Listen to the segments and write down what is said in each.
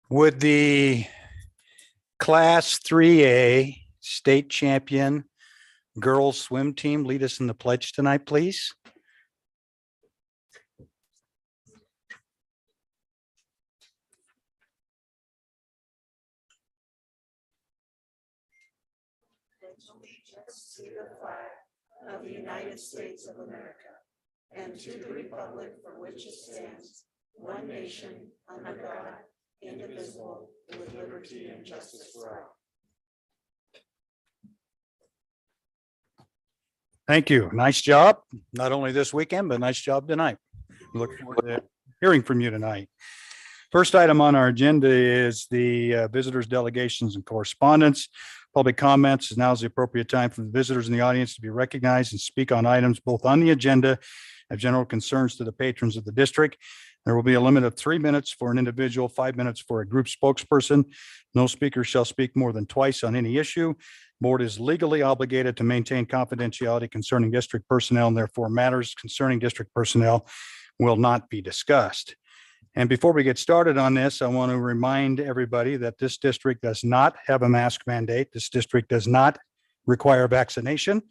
Would the Class 3A state champion girls swim team lead us in the pledge tonight, please? Allegiance to the flag of the United States of America and to the republic for which it stands, one nation, under God, indivisible, with liberty and justice for all. Thank you. Nice job. Not only this weekend, but nice job tonight. Look forward to hearing from you tonight. First item on our agenda is the visitors, delegations, and correspondence. Public comments. Now is the appropriate time for the visitors in the audience to be recognized and speak on items both on the agenda of general concerns to the patrons of the district. There will be a limit of 3 minutes for an individual, 5 minutes for a group spokesperson. No speaker shall speak more than twice on any issue. Board is legally obligated to maintain confidentiality concerning district personnel, and therefore matters concerning district personnel will not be discussed. And before we get started on this, I want to remind everybody that this district does not have a mask mandate. This district does not require vaccination.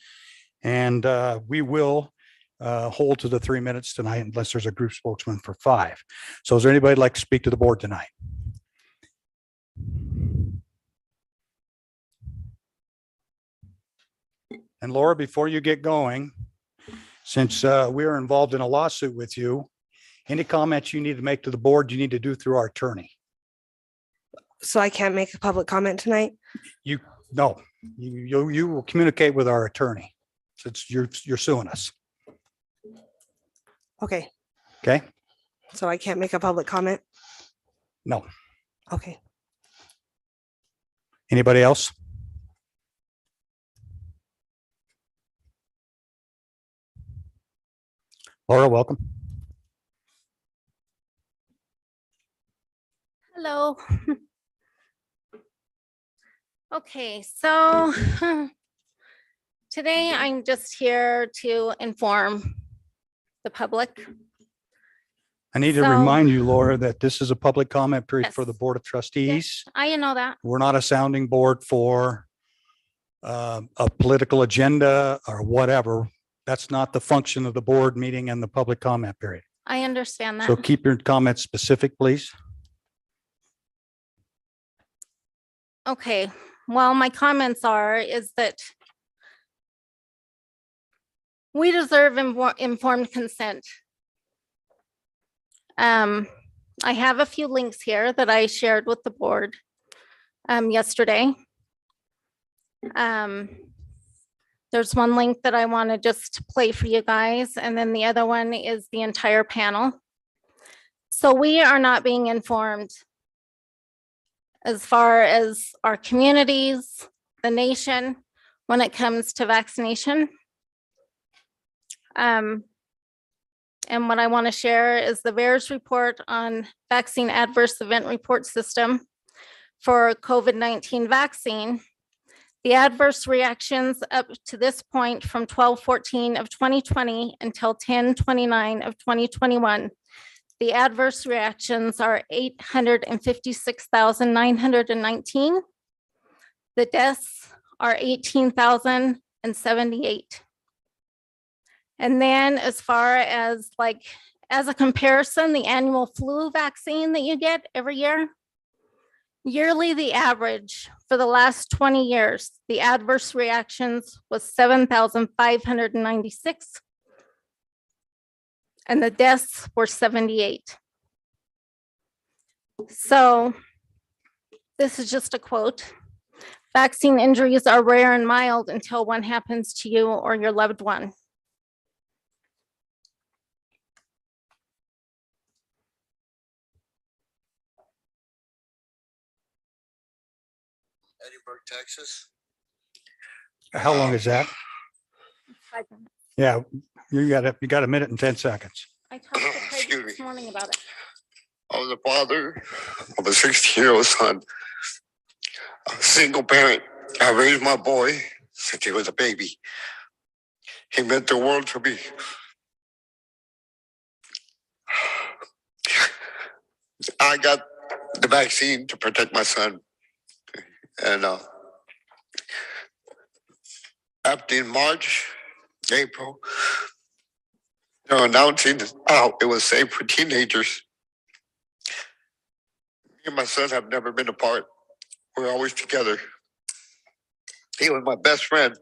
And we will hold to the 3 minutes tonight unless there's a group spokesman for 5. So is there anybody who'd like to speak to the board tonight? And Laura, before you get going, since we are involved in a lawsuit with you, any comments you need to make to the board, you need to do through our attorney. So I can't make a public comment tonight? You will communicate with our attorney since you're suing us. Okay, Okay? so I can't make a public comment? No. Okay. Anybody else? Laura, welcome. Hello. Okay, so today I'm just here to inform the public. I need to So- remind you, Laura, that this is a public comment period for Yes. the Board of Trustees. I know that. We're not a sounding board for a political agenda or whatever. That's not the function of the board meeting and the public comment period. I understand So that. keep your comments specific, please. Okay, well, my comments is that we deserve informed consent. I have a few links here that I shared with the board yesterday. There's one link that I want to just play for you guys, and then the other one is the entire panel. So we are not being informed as far as our communities, the nation, when it comes to vaccination. And what I want to share is the VAERS report on vaccine adverse event report system for COVID-19 vaccine. The adverse reactions up to this point from 12/14 of 2020 until 10/29 of 2021. The adverse reactions are 856,919. The deaths are 18,078. And then as far as as a comparison, the annual flu vaccine that you get every year, yearly, the average for the last 20 years, the adverse reactions was 7,596. And the deaths were 78. So this is just a quote. Vaccine injuries are rare and mild until one happens to you or your loved one. Edinburgh, Texas. How long is that? 5 minutes. Yeah, you got a minute and 10 seconds. I talked to Craig Excuse this me. morning about it. I was a father of a 16-year-old son, a single parent. I raised my boy since he was a baby. He meant the world to me. I got the vaccine to protect my son. And after in March, April, they're announcing it was safe for teenagers. Me and my son have never been apart. We're always together. He was my best friend.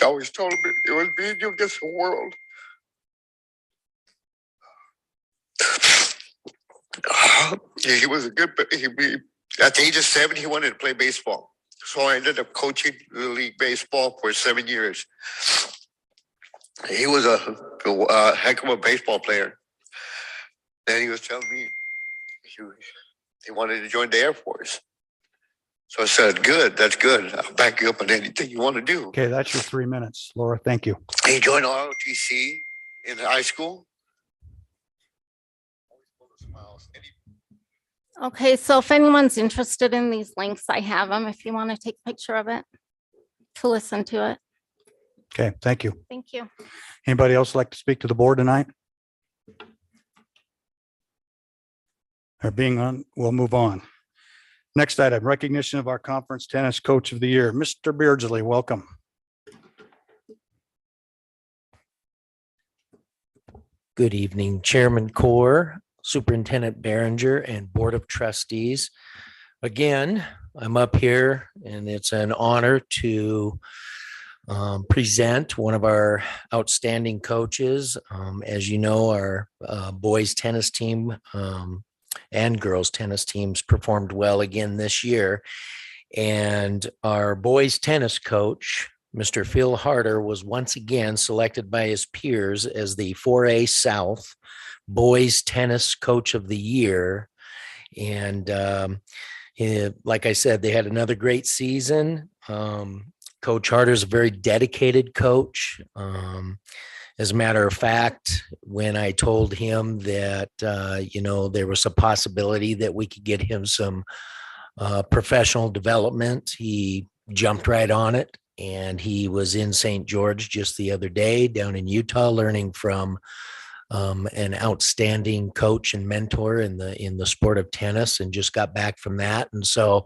I always told him it was me and you against the world. He was a good, at the age of 7, he wanted to play baseball. So I ended up coaching Little League baseball for 7 years. He was a heck of a baseball player. Then he was telling me he wanted to join the Air Force. So I said, good, that's good. I'll back you up on anything you want to do. Okay, that's your 3 minutes, Laura. Thank you. He joined ROTC in high school. Okay, so if anyone's interested in these links, I have them if you want to take a picture of it to listen to it. Okay, thank you. Thank you. Anybody else like to speak to the board tonight? Or being on, we'll move on. Next item, recognition of our conference tennis coach of the year, Mr. Beardsley, welcome. Good evening, Chairman Core, Superintendent Behringer, and Board of Trustees. Again, I'm up here and it's an honor to present one of our outstanding coaches. As you know, our boys tennis team and girls tennis teams performed well again this year. And our boys tennis coach, Mr. Phil Harder, was once again selected by his peers as the 4A South Boys Tennis Coach of the Year. And like I said, they had another great season. Coach Harder is a very dedicated coach. As a matter of fact, when I told him that, there was a possibility that we could get him some professional development, he jumped right on it. And he was in St. George just the other day down in Utah, learning from an outstanding coach and mentor in the sport of tennis, and just got back from that. And so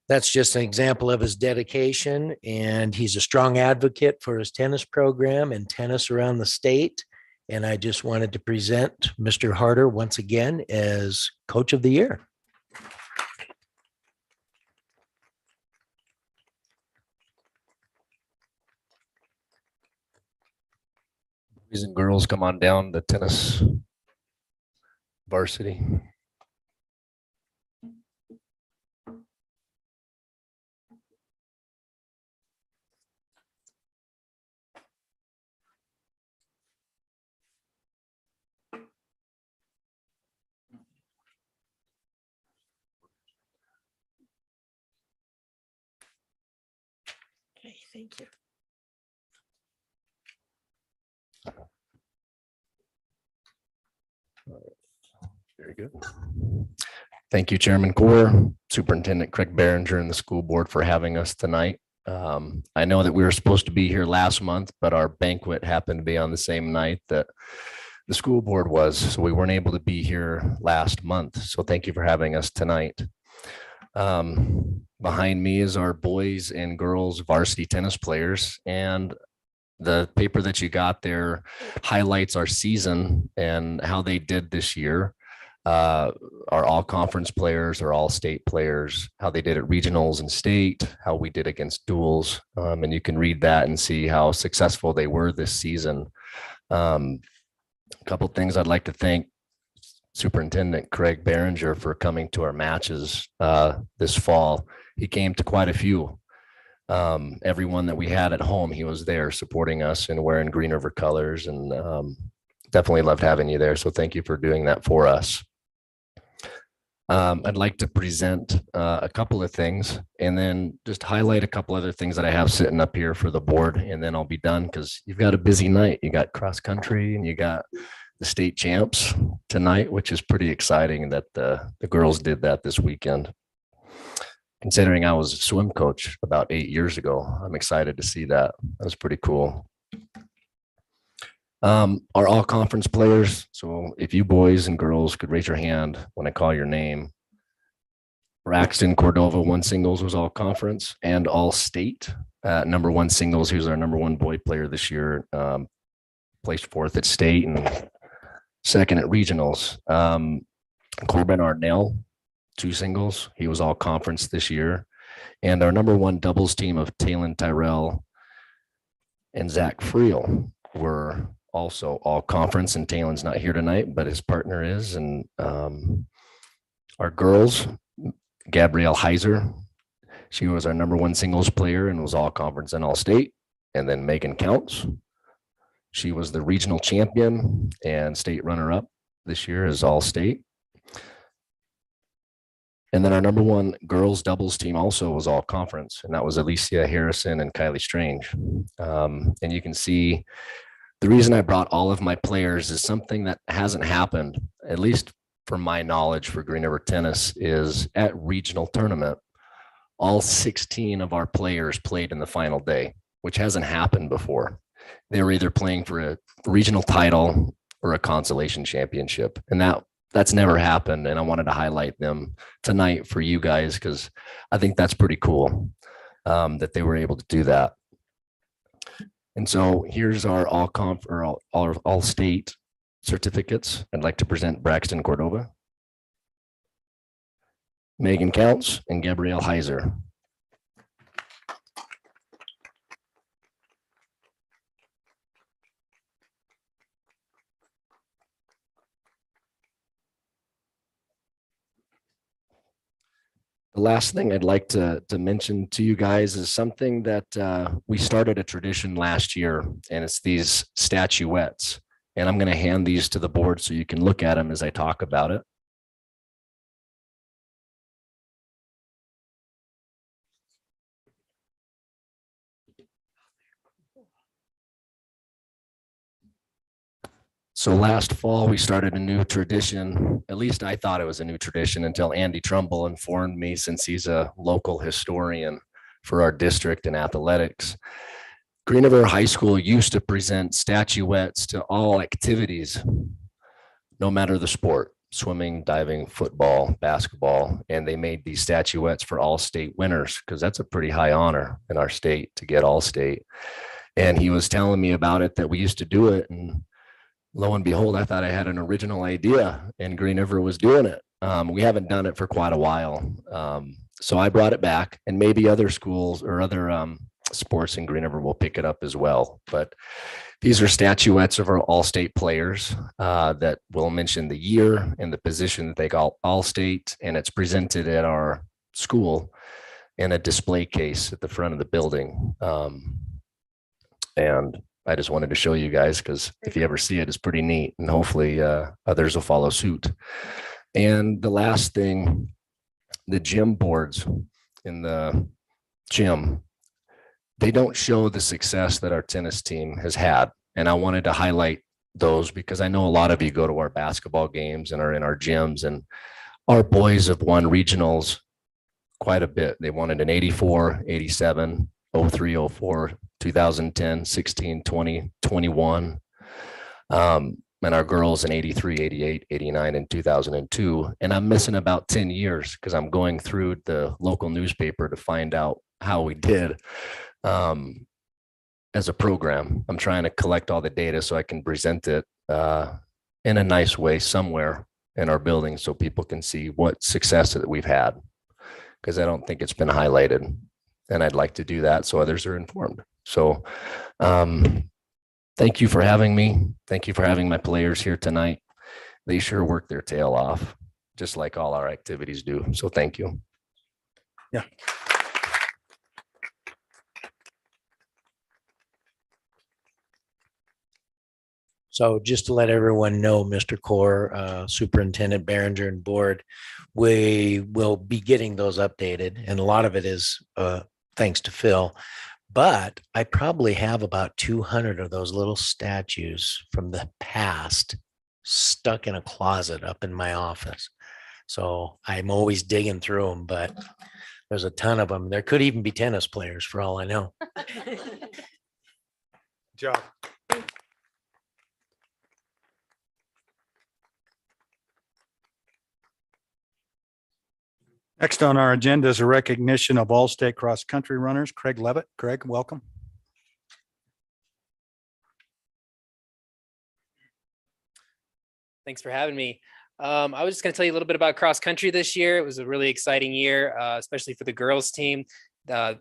that's just an example of his dedication. And he's a strong advocate for his tennis program and tennis around the state. And I just wanted to present Mr. Harder once again as Coach of the Year. Boys and girls, come on down to tennis varsity. Okay, thank you. Very good. Thank you, Chairman Core, Superintendent Craig Behringer, and the school board for having us tonight. I know that we were supposed to be here last month, but our banquet happened to be on the same night that the school board was, so we weren't able to be here last month. So thank you for having us tonight. Behind me is our boys and girls varsity tennis players, and the paper that you got there highlights our season and how they did this year. Our all conference players, our all state players, how they did at regionals and state, how we did against duels. And you can read that and see how successful they were this season. A couple of things I'd like to thank Superintendent Craig Behringer for coming to our matches this fall. He came to quite a few. Everyone that we had at home, he was there supporting us and wearing Green River colors, and definitely loved having you there. So thank you for doing that for us. I'd like to present a couple of things and then just highlight a couple other things that I have sitting up here for the board, and then I'll be done because you've got a busy night. You got cross country and you got the state champs tonight, which is pretty exciting that the girls did that this weekend. Considering I was a swim coach about 8 years ago, I'm excited to see that. That was pretty cool. Our all conference players. So if you boys and girls could raise your hand when I call your name. Braxton Cordova, one singles, was all conference and all state. Number one singles, he was our number one boy player this year. Placed fourth at state and second at regionals. Corbin Arnell, two singles. He was all conference this year. And our number one doubles team of Talon Tyrell and Zach Friel were also all conference, and Talon's not here tonight, but his partner is. And our girls, Gabrielle Heiser, she was our number one singles player and was all conference and all state. And then Megan Counts, she was the regional champion and state runner-up this year as all state. And then our number one girls doubles team also was all conference, and that was Alicia Harrison and Kylie Strange. And you can see the reason I brought all of my players is something that hasn't happened, at least from my knowledge for Green River Tennis, is at regional tournament, all 16 of our players played in the final day, which hasn't happened before. They were either playing for a regional title or a consolation championship, and that's never happened. And I wanted to highlight them tonight for you guys because I think that's pretty cool that they were able to do that. And so here's our all state certificates. I'd like to present Braxton Cordova, Megan Counts, and Gabrielle Heiser. The last thing I'd like to mention to you guys is something that we started a tradition last year, and it's these statuettes. And I'm going to hand these to the board so you can look at them as I talk about it. So last fall, we started a new tradition. At least I thought it was a new tradition until Andy Trumbull informed me, since he's a local historian for our district in athletics. Green River High School used to present statuettes to all activities, no matter the sport, swimming, diving, football, basketball, and they made these statuettes for all state winners because that's a pretty high honor in our state to get all state. And he was telling me about it, that we used to do it, and lo and behold, I thought I had an original idea and Green River was doing it. We haven't done it for quite a while. So I brought it back, and maybe other schools or other sports in Green River will pick it up as well. But these are statuettes of our all-state players that will mention the year and the position that they got all-state, and it's presented at our school in a display case at the front of the building. And I just wanted to show you guys because if you ever see it, it's pretty neat, and hopefully others will follow suit. And the last thing, the gym boards in the gym, they don't show the success that our tennis team has had. And I wanted to highlight those because I know a lot of you go to our basketball games and are in our gyms, and our boys have won regionals quite a bit. They won it in 84, 87, 03, 04, 2010, 16, 20, 21. And our girls in 83, 88, 89, and 2002. And I'm missing about 10 years because I'm going through the local newspaper to find out how we did as a program. I'm trying to collect all the data so I can present it in a nice way somewhere in our building so people can see what success that we've had, because I don't think it's been highlighted. And I'd like to do that so others are informed. So thank you for having me. Thank you for having my players here tonight. They sure work their tail off, just like all our activities do. So thank you. Yeah. So just to let everyone know, Mr. Core, Superintendent Behringer and Board, we will be getting those updated. And a lot of it is thanks to Phil. But I probably have about 200 of those little statues from the past stuck in a closet up in my office. So I'm always digging through them, but there's a ton of them. There could even be tennis players for all I know. Job. Next on our agenda is a recognition of all-state cross-country runners. Craig Levitt. Craig, welcome. Thanks for having me. I was just going to tell you a little bit about cross country this year. It was a really exciting year, especially for the girls team. The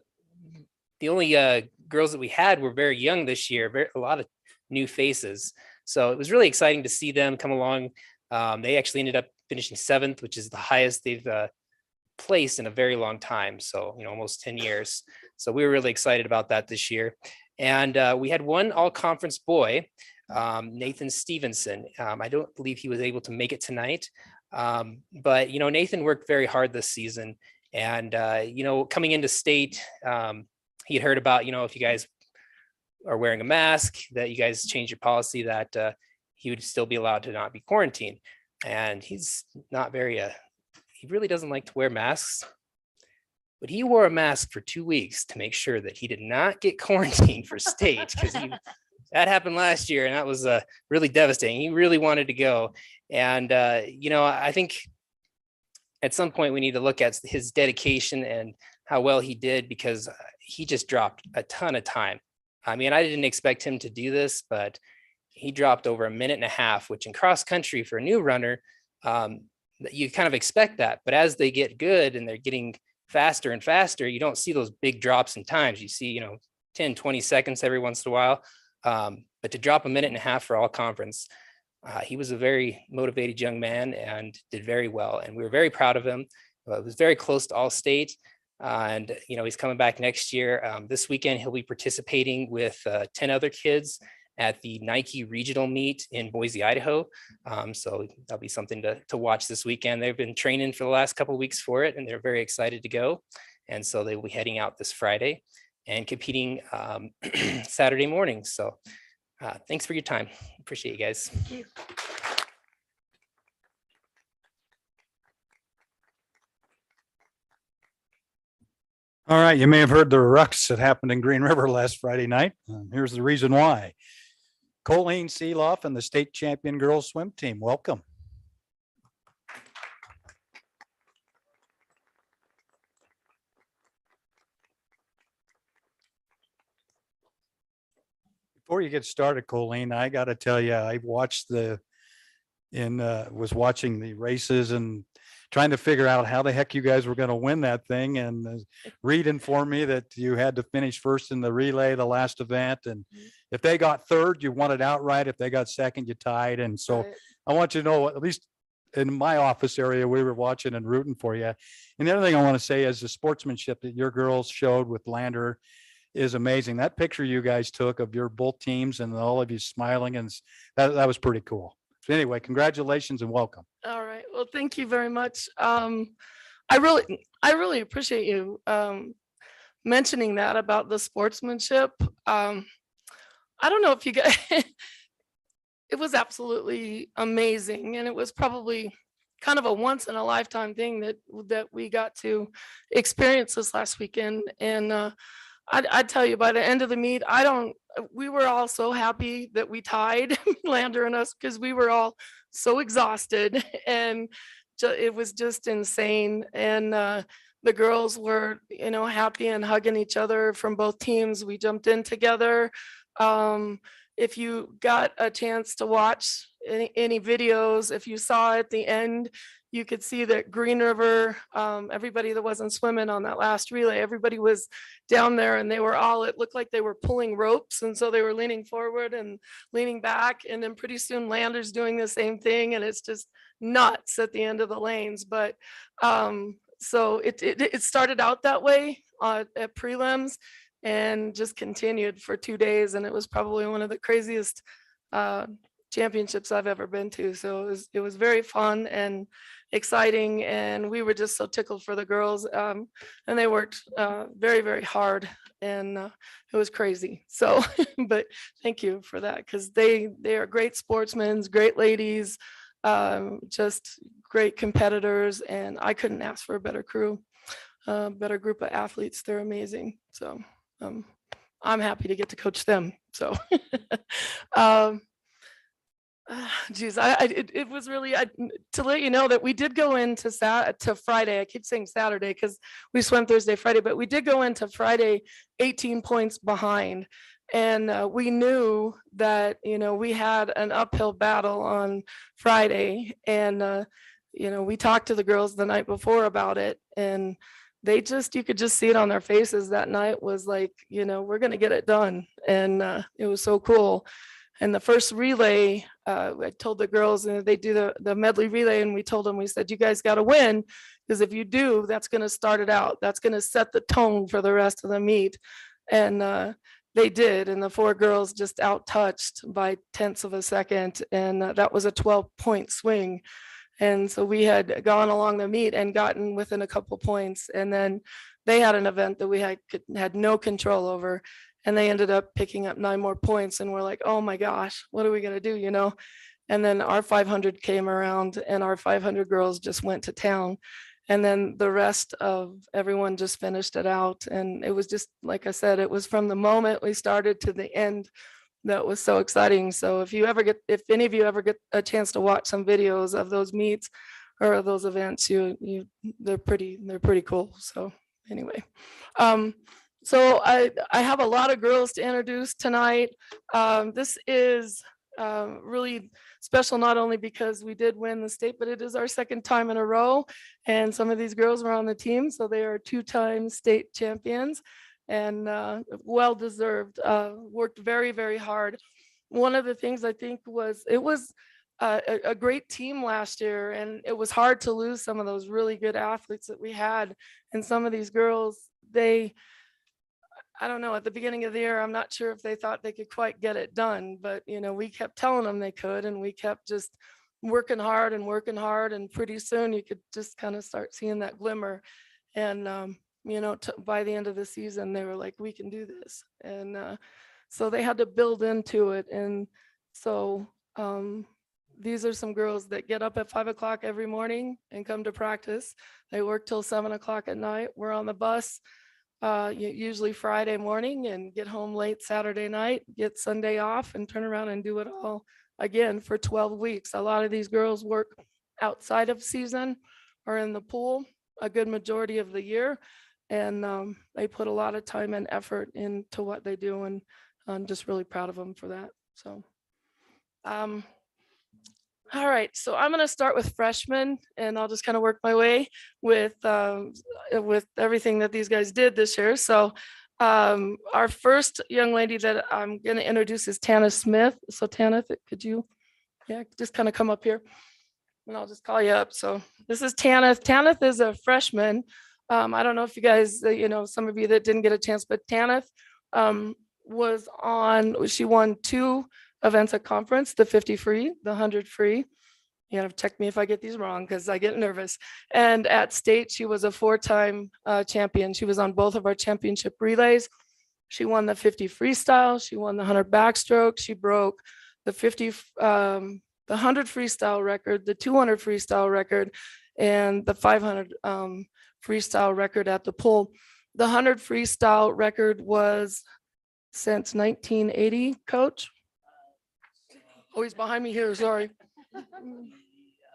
only girls that we had were very young this year, a lot of new faces. So it was really exciting to see them come along. They actually ended up finishing 7th, which is the highest they've placed in a very long time. So, almost 10 years. So we were really excited about that this year. And we had one all conference boy, Nathan Stevenson. I don't believe he was able to make it tonight. But, Nathan worked very hard this season. And, coming into state, he had heard about, if you guys are wearing a mask, that you guys changed your policy that he would still be allowed to not be quarantined. And he's not he really doesn't like to wear masks. But he wore a mask for 2 weeks to make sure that he did not get quarantined for state, because that happened last year, and that was really devastating. He really wanted to go. And, I think at some point we need to look at his dedication and how well he did, because he just dropped a ton of time. I mean, I didn't expect him to do this, but he dropped over 1.5 minutes, which in cross country for a new runner, you kind of expect that. But as they get good and they're getting faster and faster, you don't see those big drops in times. You see, 10, 20 seconds every once in a while. But to drop 1.5 minutes for all conference, he was a very motivated young man and did very well. And we were very proud of him. It was very close to AllState. And, he's coming back next year. This weekend, he'll be participating with 10 other kids at the Nike regional meet in Boise, Idaho. So that'll be something to watch this weekend. They've been training for the last couple of weeks for it, and they're very excited to go. And so they will be heading out this Friday and competing Saturday morning. So thanks for your time. Appreciate you guys. Thank you. All right, you may have heard the rucks that happened in Green River last Friday night. Here's the reason why. Colleen Seeloff and the state champion girls swim team, welcome. Before you get started, Colleen, I got to tell you, I watched was watching the races and trying to figure out how the heck you guys were going to win that thing. And Reed informed me that you had to finish first in the relay, the last event. And if they got third, you won it outright. If they got second, you tied. And so Right. I want you to know, at least in my office area, we were watching and rooting for you. And the other thing I want to say is the sportsmanship that your girls showed with Lander is amazing. That picture you guys took of your both teams and all of you smiling, and that was pretty cool. So anyway, congratulations and welcome. All right. Well, thank you very much. I really appreciate you mentioning that about the sportsmanship. I don't know if you guys, it was absolutely amazing, and it was probably kind of a once in a lifetime thing that we got to experience this last weekend. And I'd tell you, by the end of the meet, we were all so happy that we tied, Lander and us, because we were all so exhausted, and it was just insane. And the girls were, happy and hugging each other from both teams. We jumped in together. If you got a chance to watch any videos, if you saw at the end, you could see that Green River, everybody that wasn't swimming on that last relay, everybody was down there, and it looked like they were pulling ropes. And so they were leaning forward and leaning back. And then pretty soon Lander's doing the same thing, and it's just nuts at the end of the lanes. But so it started out that way at prelims and just continued for 2 days. And it was probably one of the craziest championships I've ever been to. So it was very fun and exciting, and we were just so tickled for the girls, and they worked very, very hard, and it was crazy. So but thank you for that, because they are great sportsmen, great ladies, just great competitors, and I couldn't ask for a better crew, better group of athletes. They're amazing. So I'm happy to get to coach them. So Geez, it was really to let you know that we did go into to Friday. I keep saying Saturday because we swam Thursday, Friday, but we did go into Friday 18 points behind, and we knew that we had an uphill battle on Friday, and we talked to the girls the night before about it, and you could just see it on their faces that night was like, we're gonna get it done, and it was so cool. And the first relay, I told the girls, and they do the medley relay, and we said, you guys got to win, because if you do, that's going to start it out. That's going to set the tone for the rest of the meet. And they did, and the 4 girls just out-touched by tenths of a second, and that was a 12-point swing. And so we had gone along the meet and gotten within a couple points, and then they had an event that we had no control over. And they ended up picking up 9 more points, and we're like, oh my gosh, what are we gonna do, And then our 500 came around, and our 500 girls just went to town. And then the rest of everyone just finished it out. And it was just, like I said, it was from the moment we started to the end that was so exciting. So if any of you ever get a chance to watch some videos of those meets or those events, they're pretty cool. So anyway. So I have a lot of girls to introduce tonight. This is really special, not only because we did win the state, but it is our 2nd time in a row. And some of these girls were on the team, so they are 2-time state champions, and well-deserved, worked very, very hard. One of the things I think was, it was a great team last year, and it was hard to lose some of those really good athletes that we had. And some of these girls, I don't know, at the beginning of the year, I'm not sure if they thought they could quite get it done, but we kept telling them they could, and we kept just working hard, and pretty soon you could just kind of start seeing that glimmer. And by the end of the season, they were like, we can do this. And so they had to build into it. And so these are some girls that get up at 5 o'clock every morning and come to practice. They work till 7 o'clock at night. We're on the bus usually Friday morning, and get home late Saturday night, get Sunday off, and turn around and do it all again for 12 weeks. A lot of these girls work outside of season or in the pool a good majority of the year, and they put a lot of time and effort into what they do, and I'm just really proud of them for that. So all right, so I'm going to start with freshmen, and I'll just kind of work my way with everything that these guys did this year. So our first young lady that I'm going to introduce is Tana Smith. So Tana, could you just kind of come up here, and I'll just call you up. So this is Tana. Tana is a freshman. I don't know if you guys, some of you that didn't get a chance, but Tana she won 2 events at conference, the 50 free, the 100 free. You have to check me if I get these wrong, because I get nervous. And at state, she was a 4-time champion. She was on both of our championship relays. She won the 50 freestyle. She won the 100 backstroke. She broke the 100 freestyle record, the 200 freestyle record, and the 500 freestyle record at the pool. The 100 freestyle record was since 1980, Coach. Oh, he's behind me here, sorry. It wasn't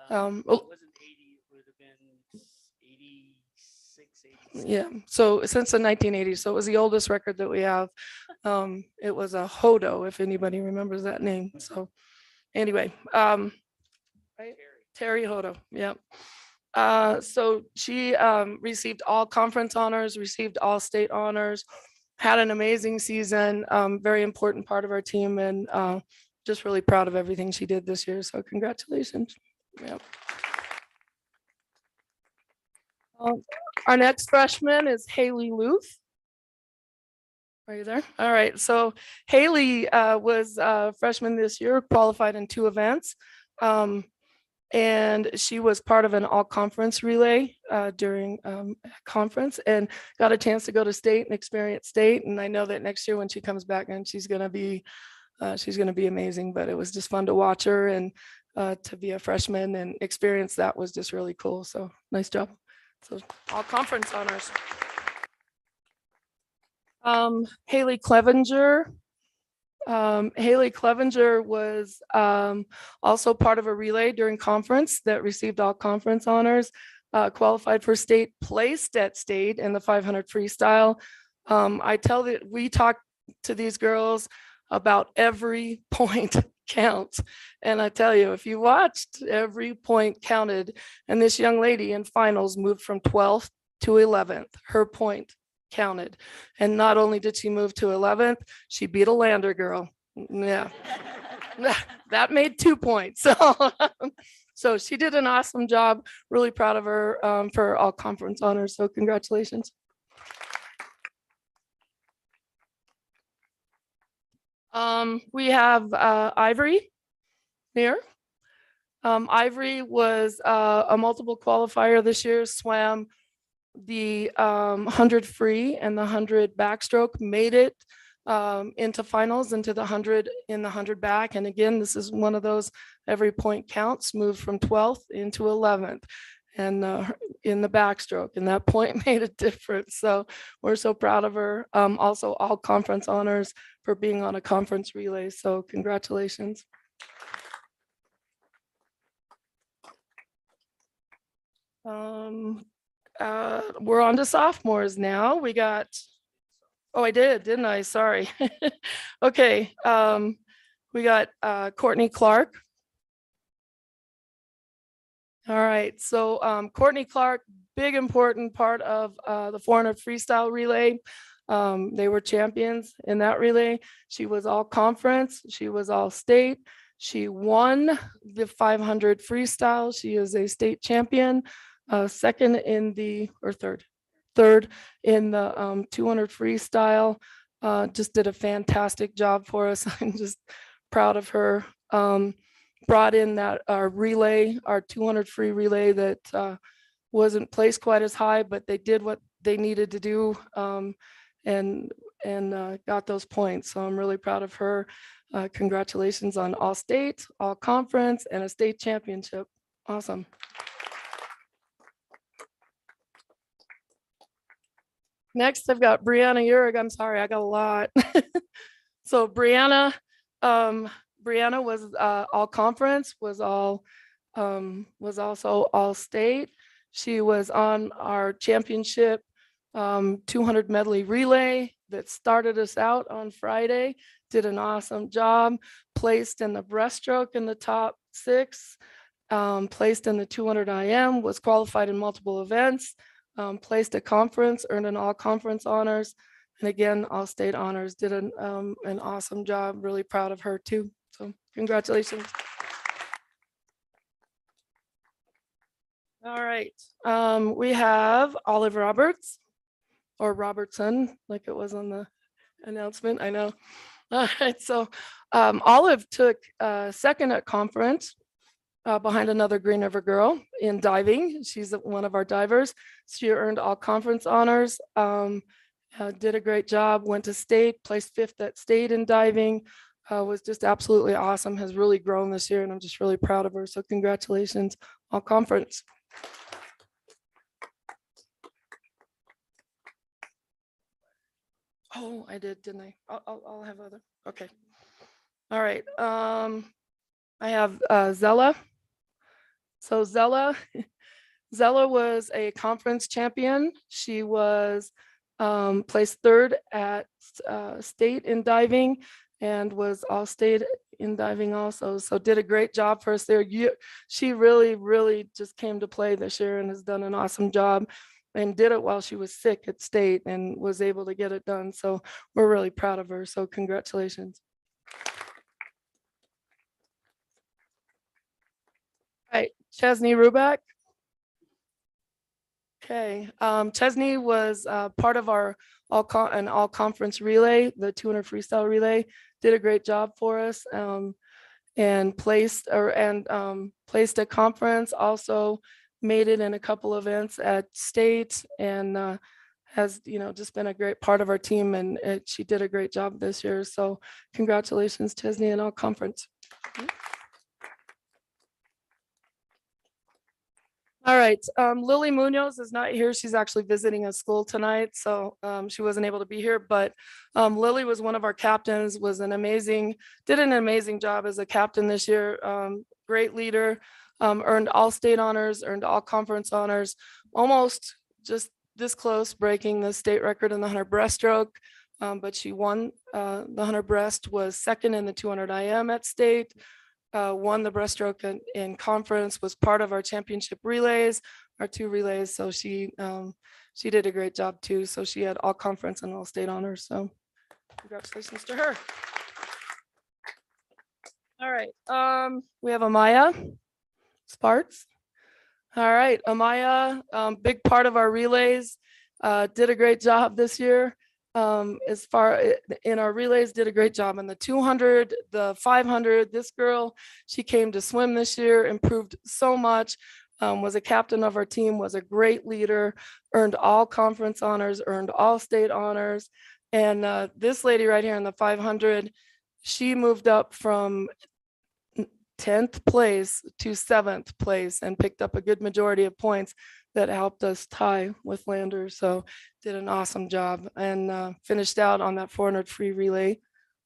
80, it would have been 86, 87. Yeah, so since the 1980s, so it was the oldest record that we have. It was a Hodo, if anybody remembers that name. So anyway, right? Terry Hodo, yeah. So she received all conference honors, received all state honors, had an amazing season, very important part of our team, and just really proud of everything she did this year. So congratulations. Yep. Our next freshman is Haley Luth. Are you there? All right. So Haley was a freshman this year, qualified in 2 events. And she was part of an all-conference relay during conference, and got a chance to go to state and experience state. And I know that next year when she comes back, and she's going to be amazing. But it was just fun to watch her, and to be a freshman and experience that was just really cool. So nice job. So all conference honors. Haley Clevenger Haley Clevenger was also part of a relay during conference that received all conference honors, qualified for state, placed at state in the 500 freestyle. We talk to these girls about every point counts. And I tell you, if you watched, every point counted. And this young lady in finals moved from 12th to 11th. Her point counted. And not only did she move to 11th, she beat a Lander girl. Yeah. That made 2 points. So she did an awesome job. Really proud of her for all conference honors. So congratulations. We have Ivory Mayor. Ivory was a multiple qualifier this year, swam the 100 free and the 100 backstroke, made it into finals, into the 100 in the 100 back. And again, this is one of those every point counts, moved from 12th into 11th and in the backstroke, and that point made a difference. So we're so proud of her. Also all conference honors for being on a conference relay. So congratulations. We're on to sophomores now. We got, oh, I did, didn't I? Sorry. Okay. We got Courtney Clark. All right, so Courtney Clark, big important part of the 400 freestyle relay. They were champions in that relay. She was all conference, she was all state. She won the 500 freestyle. She is a state champion, second in the, or third in the 200 freestyle. Just did a fantastic job for us. I'm just proud of her. Brought in that relay, our 200 free relay that wasn't placed quite as high, but they did what they needed to do and got those points. So I'm really proud of her. Congratulations on all state, all conference, and a state championship. Awesome. Next, I've got Brianna Urig. I'm sorry, I got a lot. So Brianna was all conference, was also all state. She was on our championship 200 medley relay that started us out on Friday, did an awesome job, placed in the breaststroke in the top 6, placed in the 200 IM, was qualified in multiple events, placed at conference, earned an all conference honors, and again, all state honors, did an awesome job. Really proud of her too. So congratulations. All right, we have Olive Roberts, or Robertson, like it was on the announcement, I know. All right, so Olive took second at conference behind another Green River girl in diving. She's one of our divers. She earned all conference honors, did a great job, went to state, placed 5th at state in diving, was just absolutely awesome, has really grown this year, and I'm just really proud of her. So congratulations, all conference. Oh, I did, didn't I? I'll have other, okay. All right, I have Zola. So Zola was a conference champion. She was placed 3rd at state in diving and was all state in diving also. So did a great job for us there. She really just came to play this year and has done an awesome job, and did it while she was sick at state and was able to get it done. So we're really proud of her. So congratulations. All right, Chesney Ruback. Okay, Chesney was part of our all conference relay, the 200 freestyle relay, did a great job for us, and placed at conference, also made it in a couple events at state, and has just been a great part of our team, and she did a great job this year. So congratulations, Chesney, and all conference. All right, Lily Munoz is not here. She's actually visiting a school tonight, so she wasn't able to be here. But Lily was one of our captains, did an amazing job as a captain this year. Great leader, earned all state honors, earned all conference honors, almost just this close breaking the state record in the 100 breaststroke. But she won the 100 breast, was second in the 200 IM at state. Won the breaststroke in conference, was part of our championship relays, our 2 relays. So she did a great job too. So she had all conference and all state honors. So congratulations to her. All right. We have Amaya Sparks. All right, Amaya, big part of our relays, did a great job this year. As far in our relays, did a great job in the 200, the 500. This girl, she came to swim this year, improved so much, was a captain of our team, was a great leader, earned all conference honors, earned all state honors. And this lady right here in the 500, she moved up from 10th place to 7th place and picked up a good majority of points that helped us tie with Landers. So did an awesome job and finished out on that 400 free relay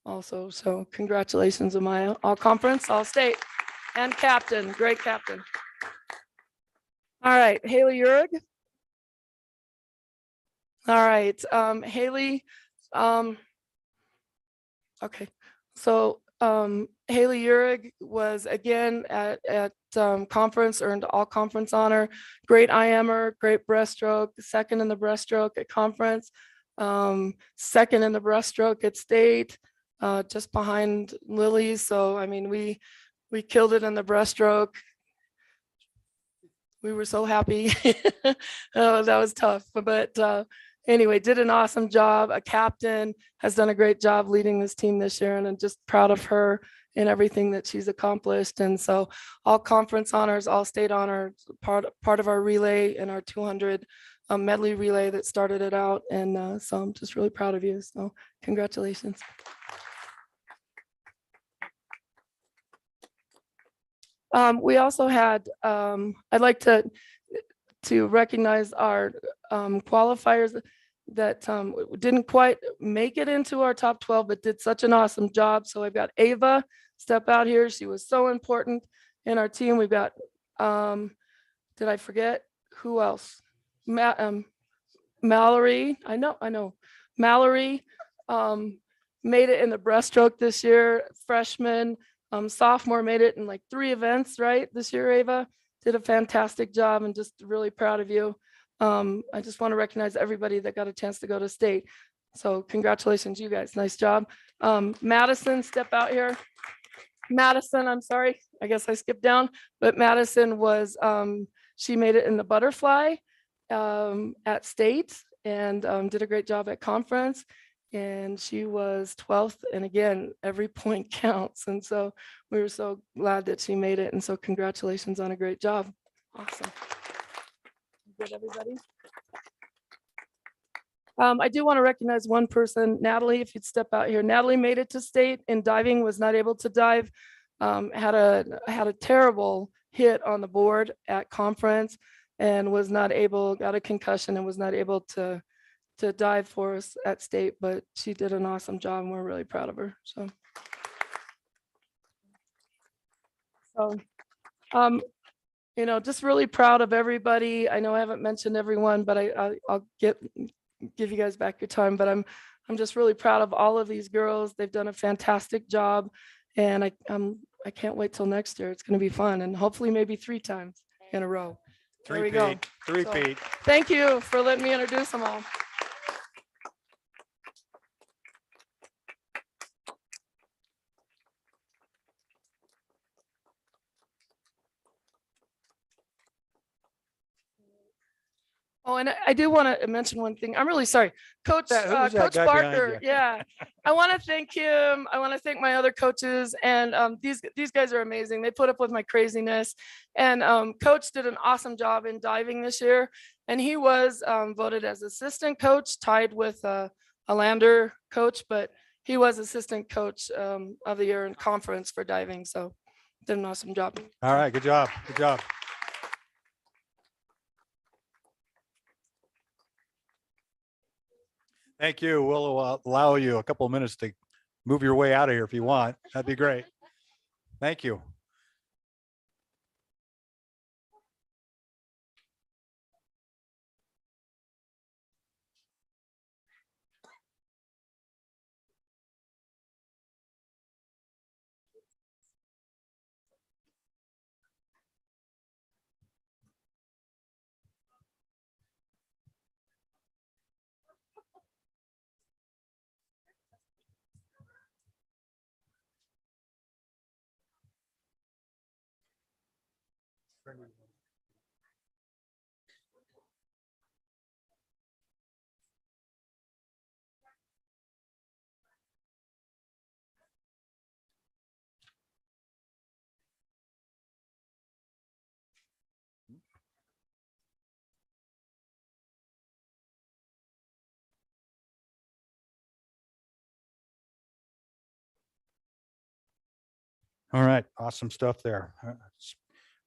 also. So congratulations, Amaya. All conference, all state, and captain, great captain. All right, Haley Urig. All right, Haley. Okay, so Haley Urig was again at conference, earned all conference honor, great IMer, great breaststroke, second in the breaststroke at conference, second in the breaststroke at state, just behind Lily. So, I mean, we killed it in the breaststroke. We were so happy. That was tough, but anyway, did an awesome job. A captain, has done a great job leading this team this year, and I'm just proud of her and everything that she's accomplished. And so all conference honors, all state honors, part of our relay and our 200 medley relay that started it out. And so I'm just really proud of you. So congratulations. We also had, I'd like to recognize our qualifiers that didn't quite make it into our top 12, but did such an awesome job. So I've got Ava step out here. She was so important in our team. We've got, did I forget who else? Mallory, I know. Mallory made it in the breaststroke this year, freshman, sophomore, made it in like 3 events, right? This year, Ava did a fantastic job and just really proud of you. I just want to recognize everybody that got a chance to go to state. So congratulations, you guys. Nice job. Madison, step out here. Madison, I'm sorry. I guess I skipped down, but Madison was, she made it in the butterfly at state and did a great job at conference. And she was 12th. And again, every point counts. And so we were so glad that she made it. And so congratulations on a great job. Awesome. Good, everybody. I do want to recognize one person, Natalie, if you'd step out here. Natalie made it to state in diving, was not able to dive, had a terrible hit on the board at conference and was not able, got a concussion and was not able to dive for us at state, but she did an awesome job and we're really proud of her. So you know, just really proud of everybody. I know I haven't mentioned everyone, but I'll give you guys back your time, but I'm just really proud of all of these girls. They've done a fantastic job and I can't wait till next year. It's going to be fun and hopefully maybe 3 times in a row. There we go. Three-peat. Thank you for letting me introduce them all. Oh, and I do want to mention one thing. I'm really sorry. Coach Who's that Coach guy behind Barker. you? Yeah. I want to thank him. I want to thank my other coaches. And these guys are amazing. They put up with my craziness. And Coach did an awesome job in diving this year. And he was voted as assistant coach, tied with a Lander coach, but he was assistant coach of the year in conference for diving. So did an awesome job. All right, good job. Good job. Thank you. We'll allow you a couple of minutes to move your way out of here if you want. That'd be great. Thank you. All right, awesome stuff there.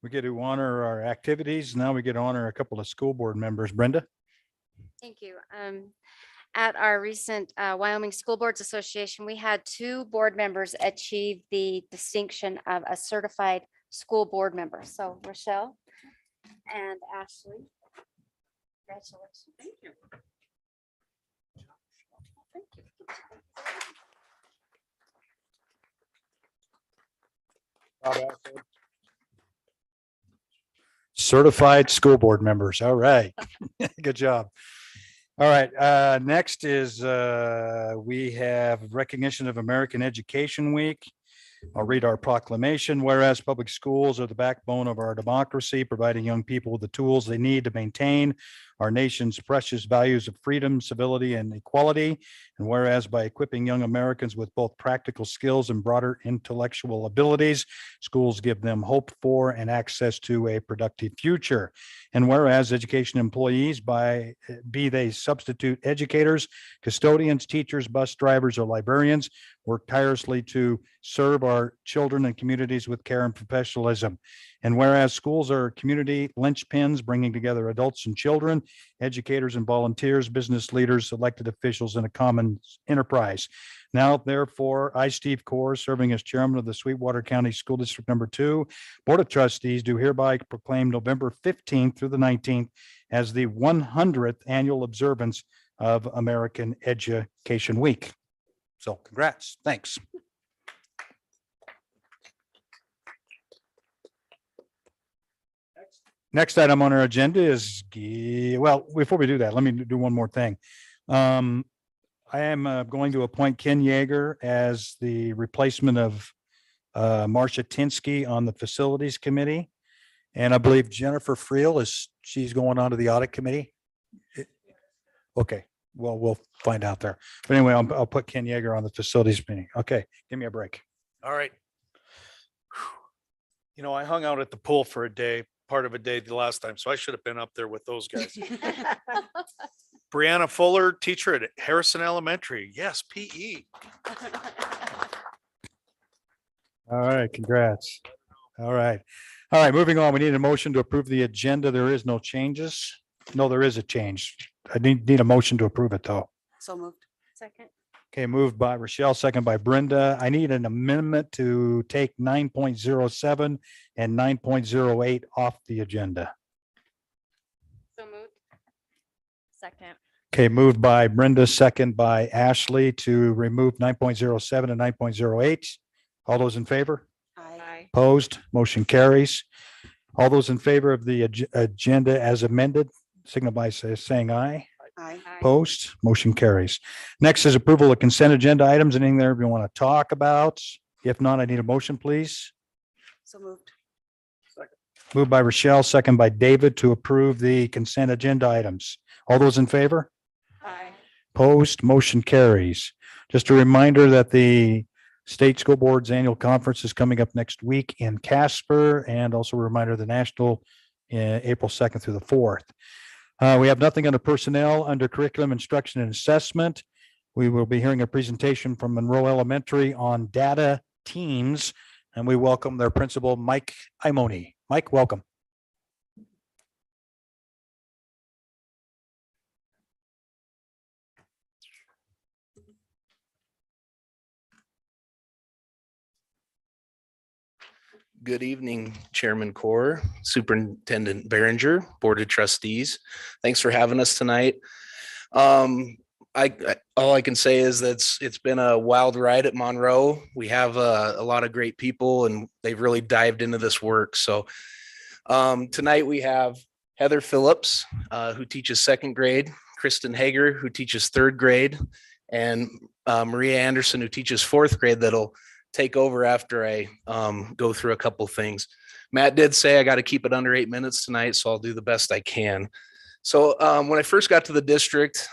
We get to honor our activities. Now we get to honor a couple of school board members. Brenda? Thank you. At our recent Wyoming School Boards Association, we had 2 board members achieve the distinction of a certified school board member. So Rochelle and Ashley. Congratulations. Thank you. Certified school board members. All right. Good job. All right. Next is we have recognition of American Education Week. I'll read our proclamation. Whereas public schools are the backbone of our democracy, providing young people with the tools they need to maintain our nation's precious values of freedom, civility, and equality. And whereas by equipping young Americans with both practical skills and broader intellectual abilities, schools give them hope for and access to a productive future. And whereas education employees, be they substitute educators, custodians, teachers, bus drivers, or librarians, work tirelessly to serve our children and communities with care and professionalism. And whereas schools are community linchpins, bringing together adults and children, educators and volunteers, business leaders, elected officials in a common enterprise. Now, therefore, I, Steve Core, serving as chairman of the Sweetwater County School District Number 2 Board of Trustees, do hereby proclaim November 15th through the 19th as the 100th annual observance of American Education Week. So congrats. Thanks. Next item on our agenda is, well, before we do that, let me do one more thing. I am going to appoint Ken Yeager as the replacement of Marcia Tinsky on the Facilities Committee. And I believe Jennifer Friel she's going on to the Audit Committee. Okay, well, we'll find out there. But anyway, I'll put Ken Yeager on the Facilities Committee. Okay, give me a break. All right. You know, I hung out at the pool for part of a day the last time, so I should have been up there with those guys. Brianna Fuller, teacher at Harrison Elementary. Yes, PE. All right, congrats. All right. All right, moving on. We need a motion to approve the agenda. There is no changes. No, there is a change. I need a motion to approve it, though. So moved. Second. Okay, moved by Rochelle, second by Brenda. I need an amendment to take 9.07 and 9.08 off the agenda. So moved. Second. Okay, moved by Brenda, second by Ashley to remove 9.07 and 9.08. All those in favor? Aye. Opposed? Motion carries. All those in favor of the agenda as amended, signify by saying aye. Aye. Opposed? Motion carries. Next is approval of consent agenda items. Anything there you want to talk about? If not, I need a motion, please. So moved. Moved by Rochelle, second by David to approve the consent agenda items. All those in favor? Aye. Opposed? Motion carries. Just a reminder that the State School Board's annual conference is coming up next week in Casper, and also a reminder the national April 2nd through the 4th. We have nothing under personnel. Under curriculum, instruction, and assessment, we will be hearing a presentation from Monroe Elementary on data teams, and we welcome their principal, Mike Imoni. Mike, welcome. Good evening, Chairman Core, Superintendent Behringer, Board of Trustees. Thanks for having us tonight. All I can say is that it's been a wild ride at Monroe. We have a lot of great people and they've really dived into this work. So tonight we have Heather Phillips, who teaches second grade, Kristen Hager, who teaches third grade, and Maria Anderson, who teaches fourth grade, that'll take over after I go through a couple things. Matt did say I got to keep it under 8 minutes tonight, so I'll do the best I can. So when I first got to the district,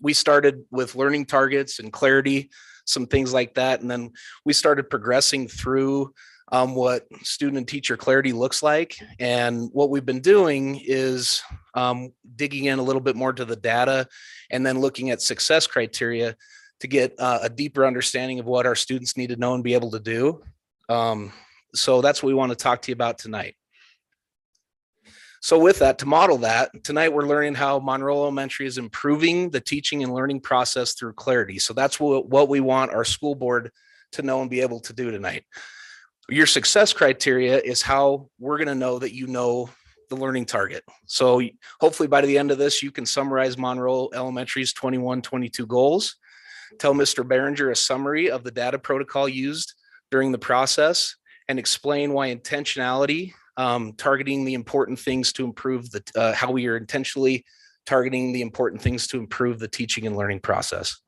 we started with learning targets and clarity, some things like that. And then we started progressing through what student and teacher clarity looks like. And what we've been doing is digging in a little bit more to the data and then looking at success criteria to get a deeper understanding of what our students need to know and be able to do. So that's what we want to talk to you about tonight. So with that, to model that, tonight we're learning how Monroe Elementary is improving the teaching and learning process through clarity. So that's what we want our school board to know and be able to do tonight. Your success criteria is how we're going to know that you know the learning target. So hopefully by the end of this, you can summarize Monroe Elementary's 21-22 goals, tell Mr. Behringer a summary of the data protocol used during the process, and explain why intentionality, targeting the important things to improve the, how we are intentionally targeting the important things to improve the teaching and learning process.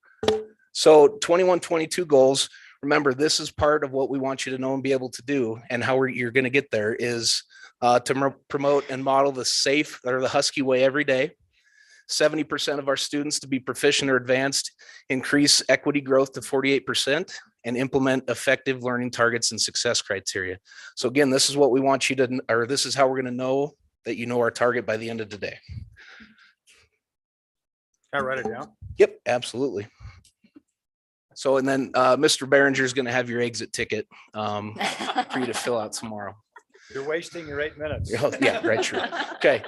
So 21-22 goals, remember, this is part of what we want you to know and be able to do, and how you're going to get there is to promote and model the safe or the Husky way every day. 70% of our students to be proficient or advanced, increase equity growth to 48%, and implement effective learning targets and success criteria. So again, this is what we want you to, or this is how we're going to know that you know our target by the end of the day. Can I write it down? Yep, absolutely. So, and then Mr. Behringer is going to have your exit ticket for you to fill out tomorrow. You're wasting your 8 minutes. Oh, yeah, right, true. Okay.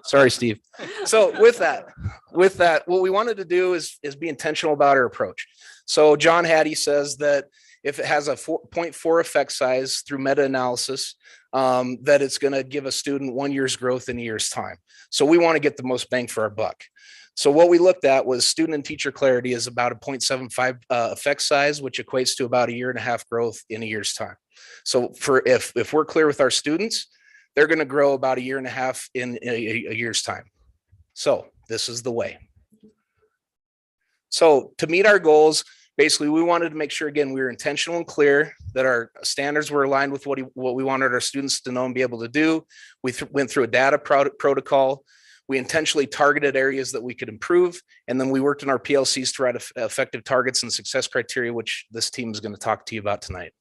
Sorry, Steve. So with that, what we wanted to do is be intentional about our approach. So John Hattie says that if it has a 0.4 effect size through meta-analysis, that it's going to give a student 1 year's growth in a year's time. So we want to get the most bang for our buck. So what we looked at was student and teacher clarity is about a 0.75 effect size, which equates to about 1.5 years growth in a year's time. So for if we're clear with our students, they're going to grow about 1.5 years in a year's time. So this is the way. So to meet our goals, basically we wanted to make sure, again, we were intentional and clear that our standards were aligned with what we wanted our students to know and be able to do. We went through a data protocol. We intentionally targeted areas that we could improve. And then we worked in our PLCs to write effective targets and success criteria, which this team is going to talk to you about tonight.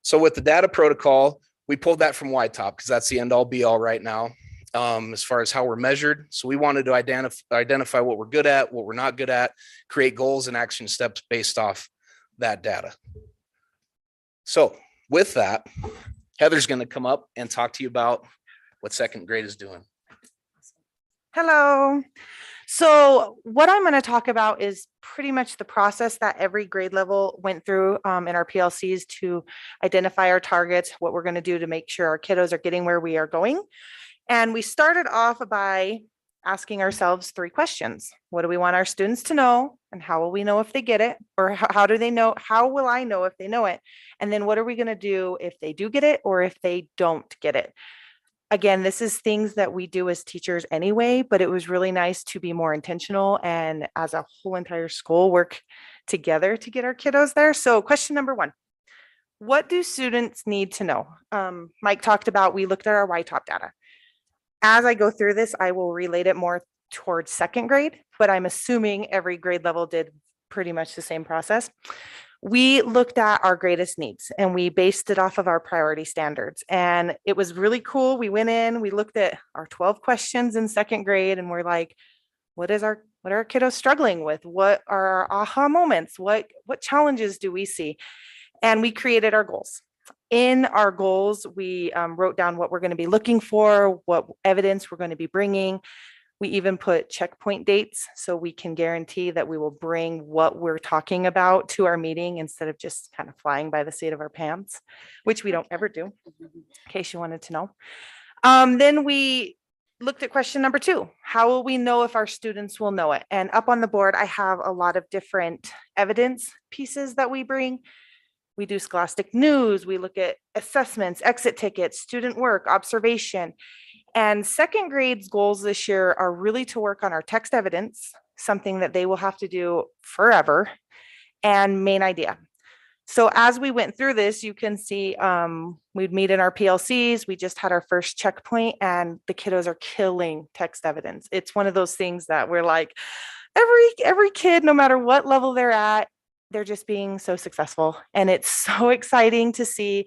So with the data protocol, we pulled that from YTOP because that's the end all be all right now as far as how we're measured. So we wanted to identify what we're good at, what we're not good at, create goals and action steps based off that data. So with that, Heather's going to come up and talk to you about what second grade is doing. Hello. So what I'm going to talk about is pretty much the process that every grade level went through in our PLCs to identify our targets, what we're going to do to make sure our kiddos are getting where we are going. And we started off by asking ourselves 3 questions. What do we want our students to know? And how will we know if they get it? Or how do they know? How will I know if they know it? And then what are we going to do if they do get it or if they don't get it? Again, this is things that we do as teachers anyway, but it was really nice to be more intentional and as a whole entire school work together to get our kiddos there. So question number 1, what do students need to know? Mike talked about, we looked at our YTOP data. As I go through this, I will relate it more towards second grade, but I'm assuming every grade level did pretty much the same process. We looked at our greatest needs and we based it off of our priority standards. And it was really cool. We went in, we looked at our 12 questions in second grade and we're like, what are our kiddos struggling with? What are our aha moments? What challenges do we see? And we created our goals. In our goals, we wrote down what we're going to be looking for, what evidence we're going to be bringing. We even put checkpoint dates so we can guarantee that we will bring what we're talking about to our meeting instead of just kind of flying by the seat of our pants, which we don't ever do, in case you wanted to know. Then we looked at question number 2. How will we know if our students will know it? And up on the board, I have a lot of different evidence pieces that we bring. We do scholastic news. We look at assessments, exit tickets, student work, observation. And second grade's goals this year are really to work on our text evidence, something that they will have to do forever, and main idea. So as we went through this, you can see we'd meet in our PLCs. We just had our first checkpoint and the kiddos are killing text evidence. It's one of those things that we're like, every kid, no matter what level they're at, they're just being so successful. And it's so exciting to see.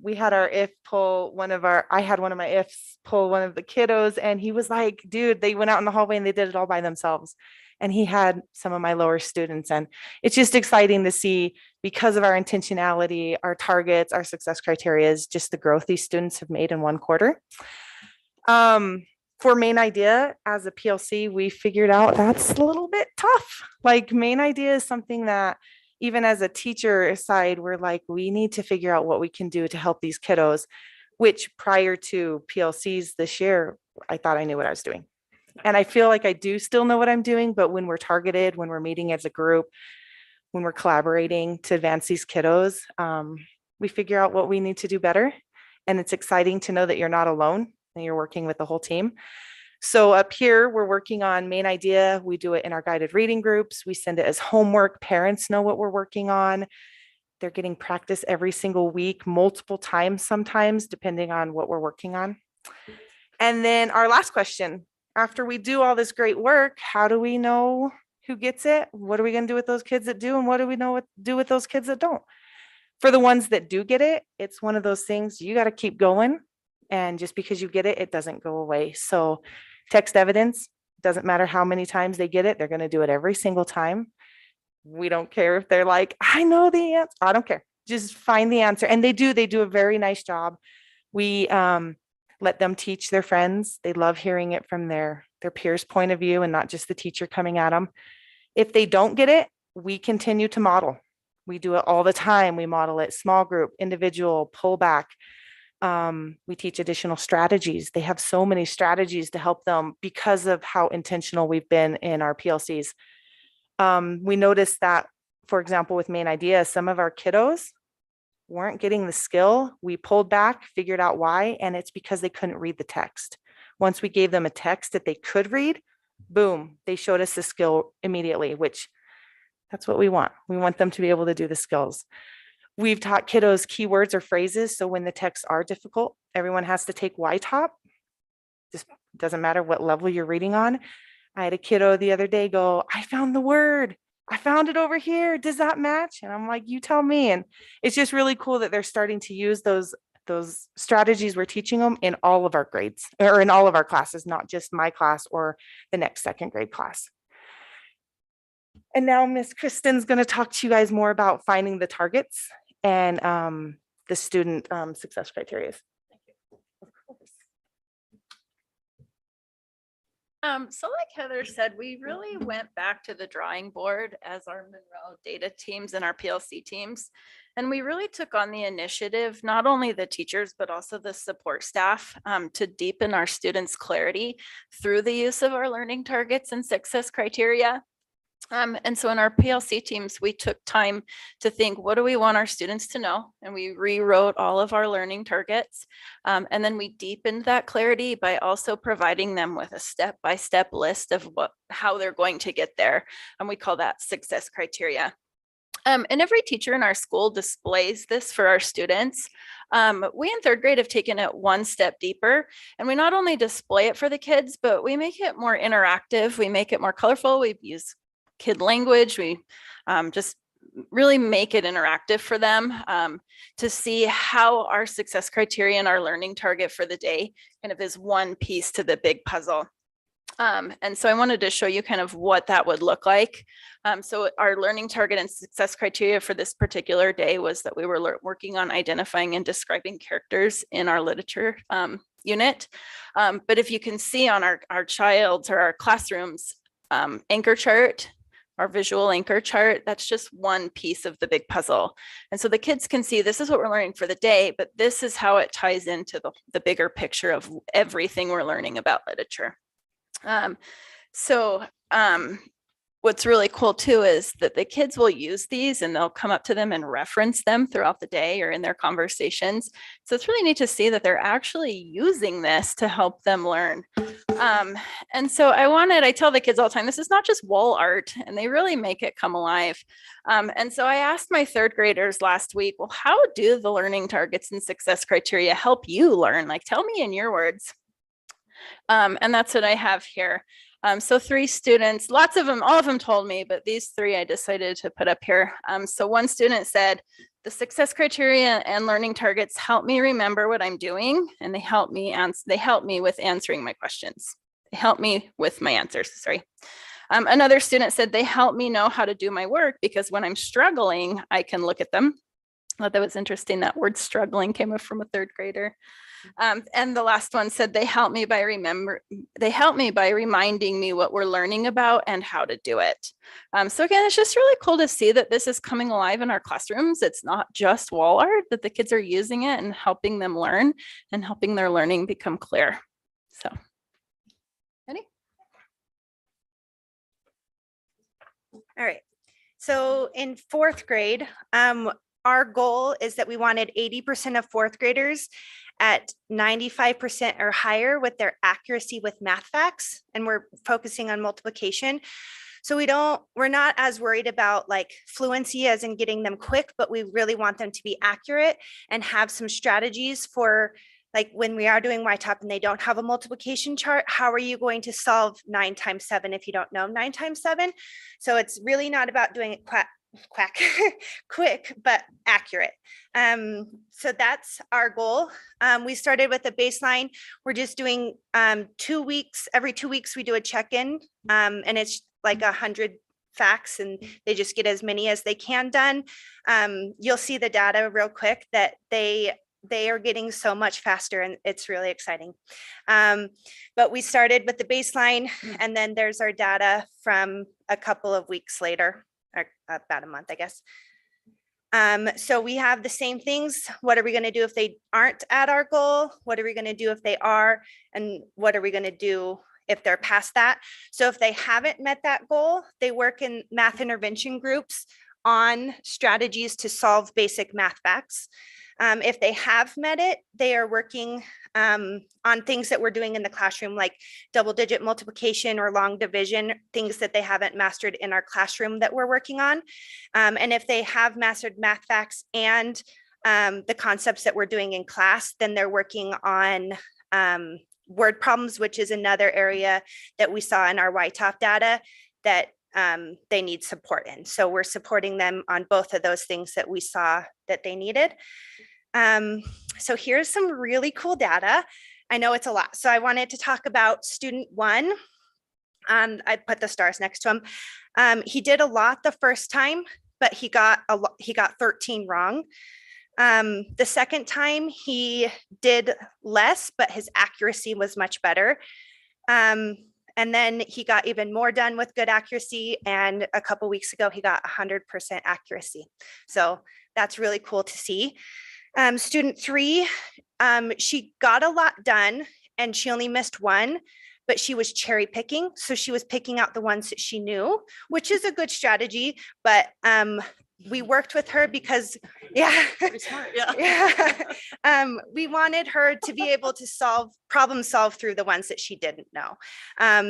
We had our if pull I had one of my ifs pull one of the kiddos, and he was like, dude, they went out in the hallway and they did it all by themselves. And he had some of my lower students. And it's just exciting to see, because of our intentionality, our targets, our success criteria, is just the growth these students have made in 1 quarter. For main idea, as a PLC, we figured out that's a little bit tough. Like, main idea is something that even as a teacher side, we're like, we need to figure out what we can do to help these kiddos, which prior to PLCs this year, I thought I knew what I was doing. And I feel like I do still know what I'm doing, but when we're targeted, when we're meeting as a group, when we're collaborating to advance these kiddos, we figure out what we need to do better. And it's exciting to know that you're not alone and you're working with the whole team. So up here, we're working on main idea. We do it in our guided reading groups. We send it as homework. Parents know what we're working on. They're getting practice every single week, multiple times sometimes, depending on what we're working on. And then our last question, after we do all this great work, how do we know who gets it? What are we going to do with those kids that do? And what do we know what to do with those kids that don't? For the ones that do get it, it's one of those things you got to keep going. And just because you get it, it doesn't go away. So text evidence, doesn't matter how many times they get it, they're going to do it every single time. We don't care if they're like, I know the answer. I don't care. Just find the answer. And they do a very nice job. We let them teach their friends. They love hearing it from their peers' point of view and not just the teacher coming at them. If they don't get it, we continue to model. We do it all the time. We model it small group, individual, pullback. We teach additional strategies. They have so many strategies to help them because of how intentional we've been in our PLCs. We noticed that, for example, with main idea, some of our kiddos weren't getting the skill. We pulled back, figured out why, and it's because they couldn't read the text. Once we gave them a text that they could read, boom, they showed us the skill immediately, which that's what we want. We want them to be able to do the skills. We've taught kiddos keywords or phrases. So when the texts are difficult, everyone has to take Y-top. Just doesn't matter what level you're reading on. I had a kiddo the other day go, I found the word. I found it over here. Does that match? And I'm like, you tell me. And it's just really cool that they're starting to use those strategies we're teaching them in all of our grades or in all of our classes, not just my class or the next second grade class. And now Miss Kristen's going to talk to you guys more about finding the targets and the student success criteria. So like Heather said, we really went back to the drawing board as our Monroe data teams and our PLC teams. And we really took on the initiative, not only the teachers, but also the support staff to deepen our students' clarity through the use of our learning targets and success criteria. And so in our PLC teams, we took time to think, what do we want our students to know? And we rewrote all of our learning targets. And then we deepened that clarity by also providing them with a step-by-step list of how they're going to get there. And we call that success criteria. And every teacher in our school displays this for our students. We in third grade have taken it one step deeper, and we not only display it for the kids, but we make it more interactive. We make it more colorful. We use kid language. We just really make it interactive for them to see how our success criteria and our learning target for the day kind of is one piece to the big puzzle. And so I wanted to show you kind of what that would look like. So our learning target and success criteria for this particular day was that we were working on identifying and describing characters in our literature unit. But if you can see on our child's or our classrooms anchor chart, our visual anchor chart, that's just one piece of the big puzzle. And so the kids can see this is what we're learning for the day, but this is how it ties into the bigger picture of everything we're learning about literature. What's really cool too is that the kids will use these and they'll come up to them and reference them throughout the day or in their conversations. So it's really neat to see that they're actually using this to help them learn. And so I tell the kids all the time, this is not just wall art, and they really make it come alive. And so I asked my third graders last week, well, how do the learning targets and success criteria help you learn? Like, tell me in your words. And that's what I have here. So 3 students, lots of them, all of them told me, but these 3 I decided to put up here. So one student said, the success criteria and learning targets help me remember what I'm doing, and they help me with answering my questions. They help me with my answers, sorry. Another student said they help me know how to do my work because when I'm struggling, I can look at them. I thought that was interesting. That word struggling came up from a 3rd grader. And the last one said they help me by reminding me what we're learning about and how to do it. So again, it's just really cool to see that this is coming alive in our classrooms. It's not just wall art, that the kids are using it and helping them learn and helping their learning become clear. So, Eddie? All right. So in 4th grade, our goal is that we wanted 80% of 4th graders at 95% or higher with their accuracy with math facts, and we're focusing on multiplication. So we're not as worried about like fluency as in getting them quick, but we really want them to be accurate and have some strategies for like when we are doing YTOP and they don't have a multiplication chart, how are you going to solve 9 times 7 if you don't know 9 times 7? So it's really not about doing it quick, but accurate. So that's our goal. We started with a baseline. We're just doing 2 weeks. Every 2 weeks we do a check-in, and it's like 100 facts, and they just get as many as they can done. You'll see the data real quick that they are getting so much faster, and it's really exciting. But we started with the baseline, and then there's our data from a couple of weeks later, or about a month, I guess. So we have the same things. What are we going to do if they aren't at our goal? What are we going to do if they are? And what are we going to do if they're past that? So if they haven't met that goal, they work in math intervention groups on strategies to solve basic math facts. If they have met it, they are working on things that we're doing in the classroom, like double-digit multiplication or long division, things that they haven't mastered in our classroom that we're working on. And if they have mastered math facts and the concepts that we're doing in class, then they're working on word problems, which is another area that we saw in our YTOP data that they need support in. So we're supporting them on both of those things that we saw that they needed. So here's some really cool data. I know it's a lot. So I wanted to talk about student 1. I put the stars next to him. He did a lot the first time, but he got 13 wrong. The second time he did less, but his accuracy was much better. And then he got even more done with good accuracy. And a couple weeks ago, he got 100% accuracy. So that's really cool to see. Student 3, she got a lot done and she only missed 1, but she was cherry picking. So she was picking out the ones that she knew, which is a good strategy. But we worked with her because, we wanted her to be able to problem solve through the ones that she didn't know.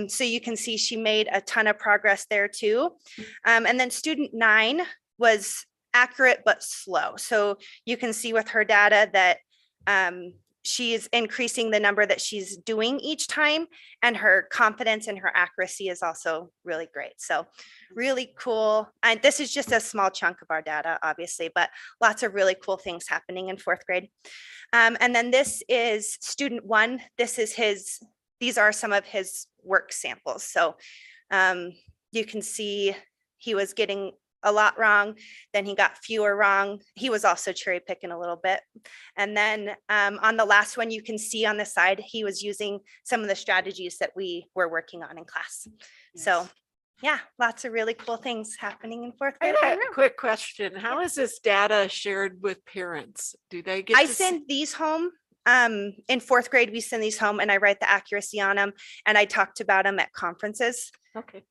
So you can see she made a ton of progress there too. And then student 9 was accurate but slow. So you can see with her data that she's increasing the number that she's doing each time, and her confidence and her accuracy is also really great. So really cool. And this is just a small chunk of our data, obviously, but lots of really cool things happening in 4th grade. And then this is student 1. This is his these are some of his work samples. So you can see he was getting a lot wrong, then he got fewer wrong. He was also cherry picking a little bit. And then on the last one, you can see on the side, he was using some of the strategies that we were working on in class. So yeah, lots of really cool things happening in fourth I grade. have a quick question. How is this data shared with parents? Do they get I to see- send these home. In fourth grade, we send these home and I write the accuracy on them and I talked about them at conferences. Okay.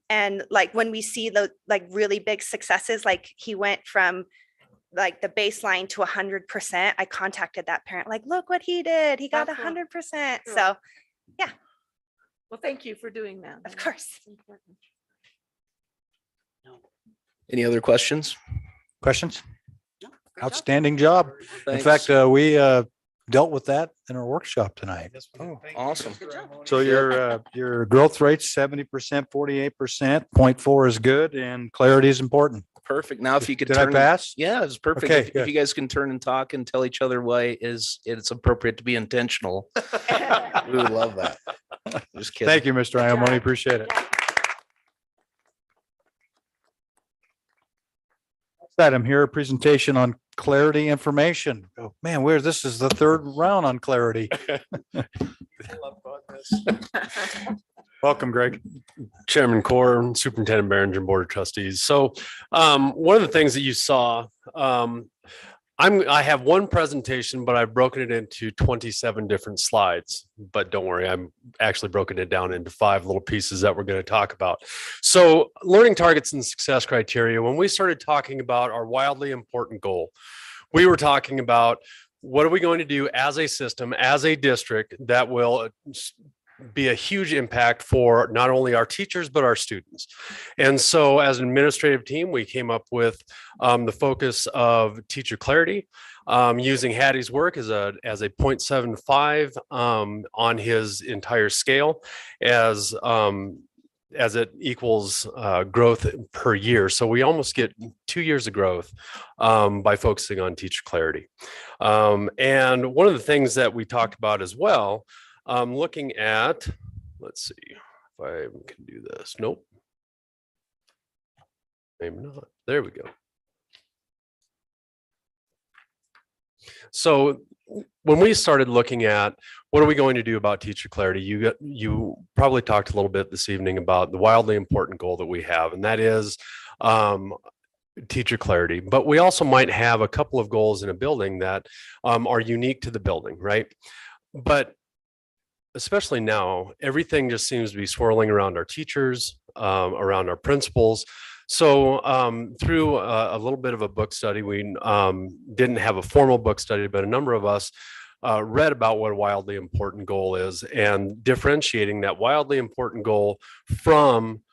And like when we see the like really big successes, like he went from like the baseline to 100%, I contacted that parent, like, look what he did. He got Oh, cool. 100%. Cool. So yeah, Well, thank you for doing that. of course. It's important. Any other questions? Questions? Good job. Outstanding job. In Thanks. fact, we dealt with that in our workshop tonight. Oh, awesome. So your growth rate's 70%, 48%, 0.4 is good and clarity is important. Perfect. Now, if you could Did I turn, pass? yeah, it's perfect. Okay, If good. you guys can turn and talk and tell each other why it's appropriate to be intentional, we would love that. Just kidding. Thank you, Mr. Iamoni. Appreciate it. Next item here, a presentation on clarity information. Oh, man, this is the third round on clarity. Welcome, Greg. Chairman Core, Superintendent Behringer, and Board of Trustees. So one of the things that you saw, I have one presentation, but I've broken it into 27 different slides. But don't worry, I'm actually broken it down into 5 little pieces that we're going to talk about. So learning targets and success criteria, when we started talking about our wildly important goal, we were talking about what are we going to do as a system, as a district that will be a huge impact for not only our teachers, but our students. And so as an administrative team, we came up with the focus of teacher clarity, using Hattie's work as a 0.75 on his entire scale as it equals growth per year. So we almost get 2 years of growth by focusing on teacher clarity. And one of the things that we talked about as well, looking at, let's see if I can do this. Nope. Maybe not. There we go. So when we started looking at what are we going to do about teacher clarity, you probably talked a little bit this evening about the wildly important goal that we have, and that is teacher clarity. But we also might have a couple of goals in a building that are unique to the building, right? But especially now, everything just seems to be swirling around our teachers, around our principals. So through a little bit of a book study, we didn't have a formal book study, but a number of us read about what a wildly important goal is and differentiating that wildly important goal from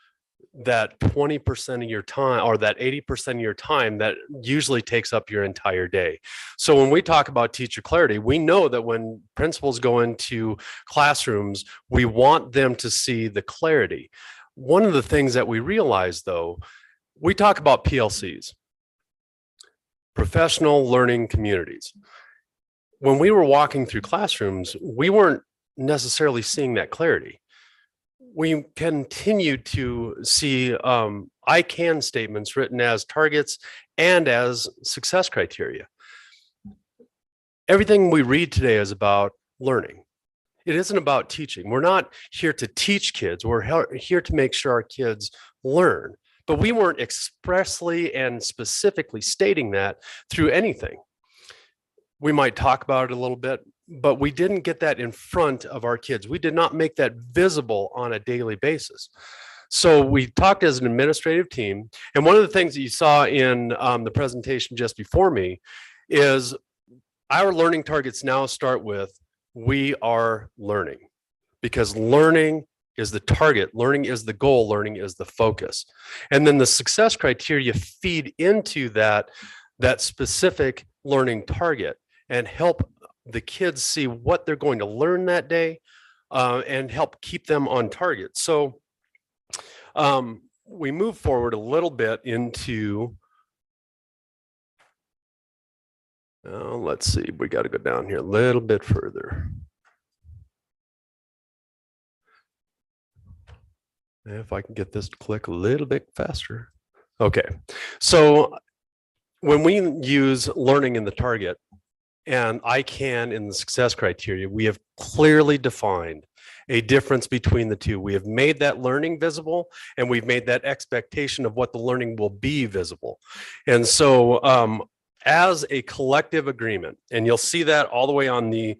that 20% of your time or that 80% of your time that usually takes up your entire day. So when we talk about teacher clarity, we know that when principals go into classrooms, we want them to see the clarity. One of the things that we realize though, we talk about PLCs, professional learning communities. When we were walking through classrooms, we weren't necessarily seeing that clarity. We continue to see I can statements written as targets and as success criteria. Everything we read today is about learning. It isn't about teaching. We're not here to teach kids. We're here to make sure our kids learn. But we weren't expressly and specifically stating that through anything. We might talk about it a little bit, but we didn't get that in front of our kids. We did not make that visible on a daily basis. So we talked as an administrative team. And one of the things that you saw in the presentation just before me is our learning targets now start with, we are learning, because learning is the target, learning is the goal, learning is the focus. And then the success criteria feed into that specific learning target and help the kids see what they're going to learn that day and help keep them on target. So we move forward a little bit into, let's see, we got to go down here a little bit further. If I can get this to click a little bit faster. Okay, so when we use learning in the target and ICANN in the success criteria, we have clearly defined a difference between the two. We have made that learning visible and we've made that expectation of what the learning will be visible. And so as a collective agreement, and you'll see that all the way on the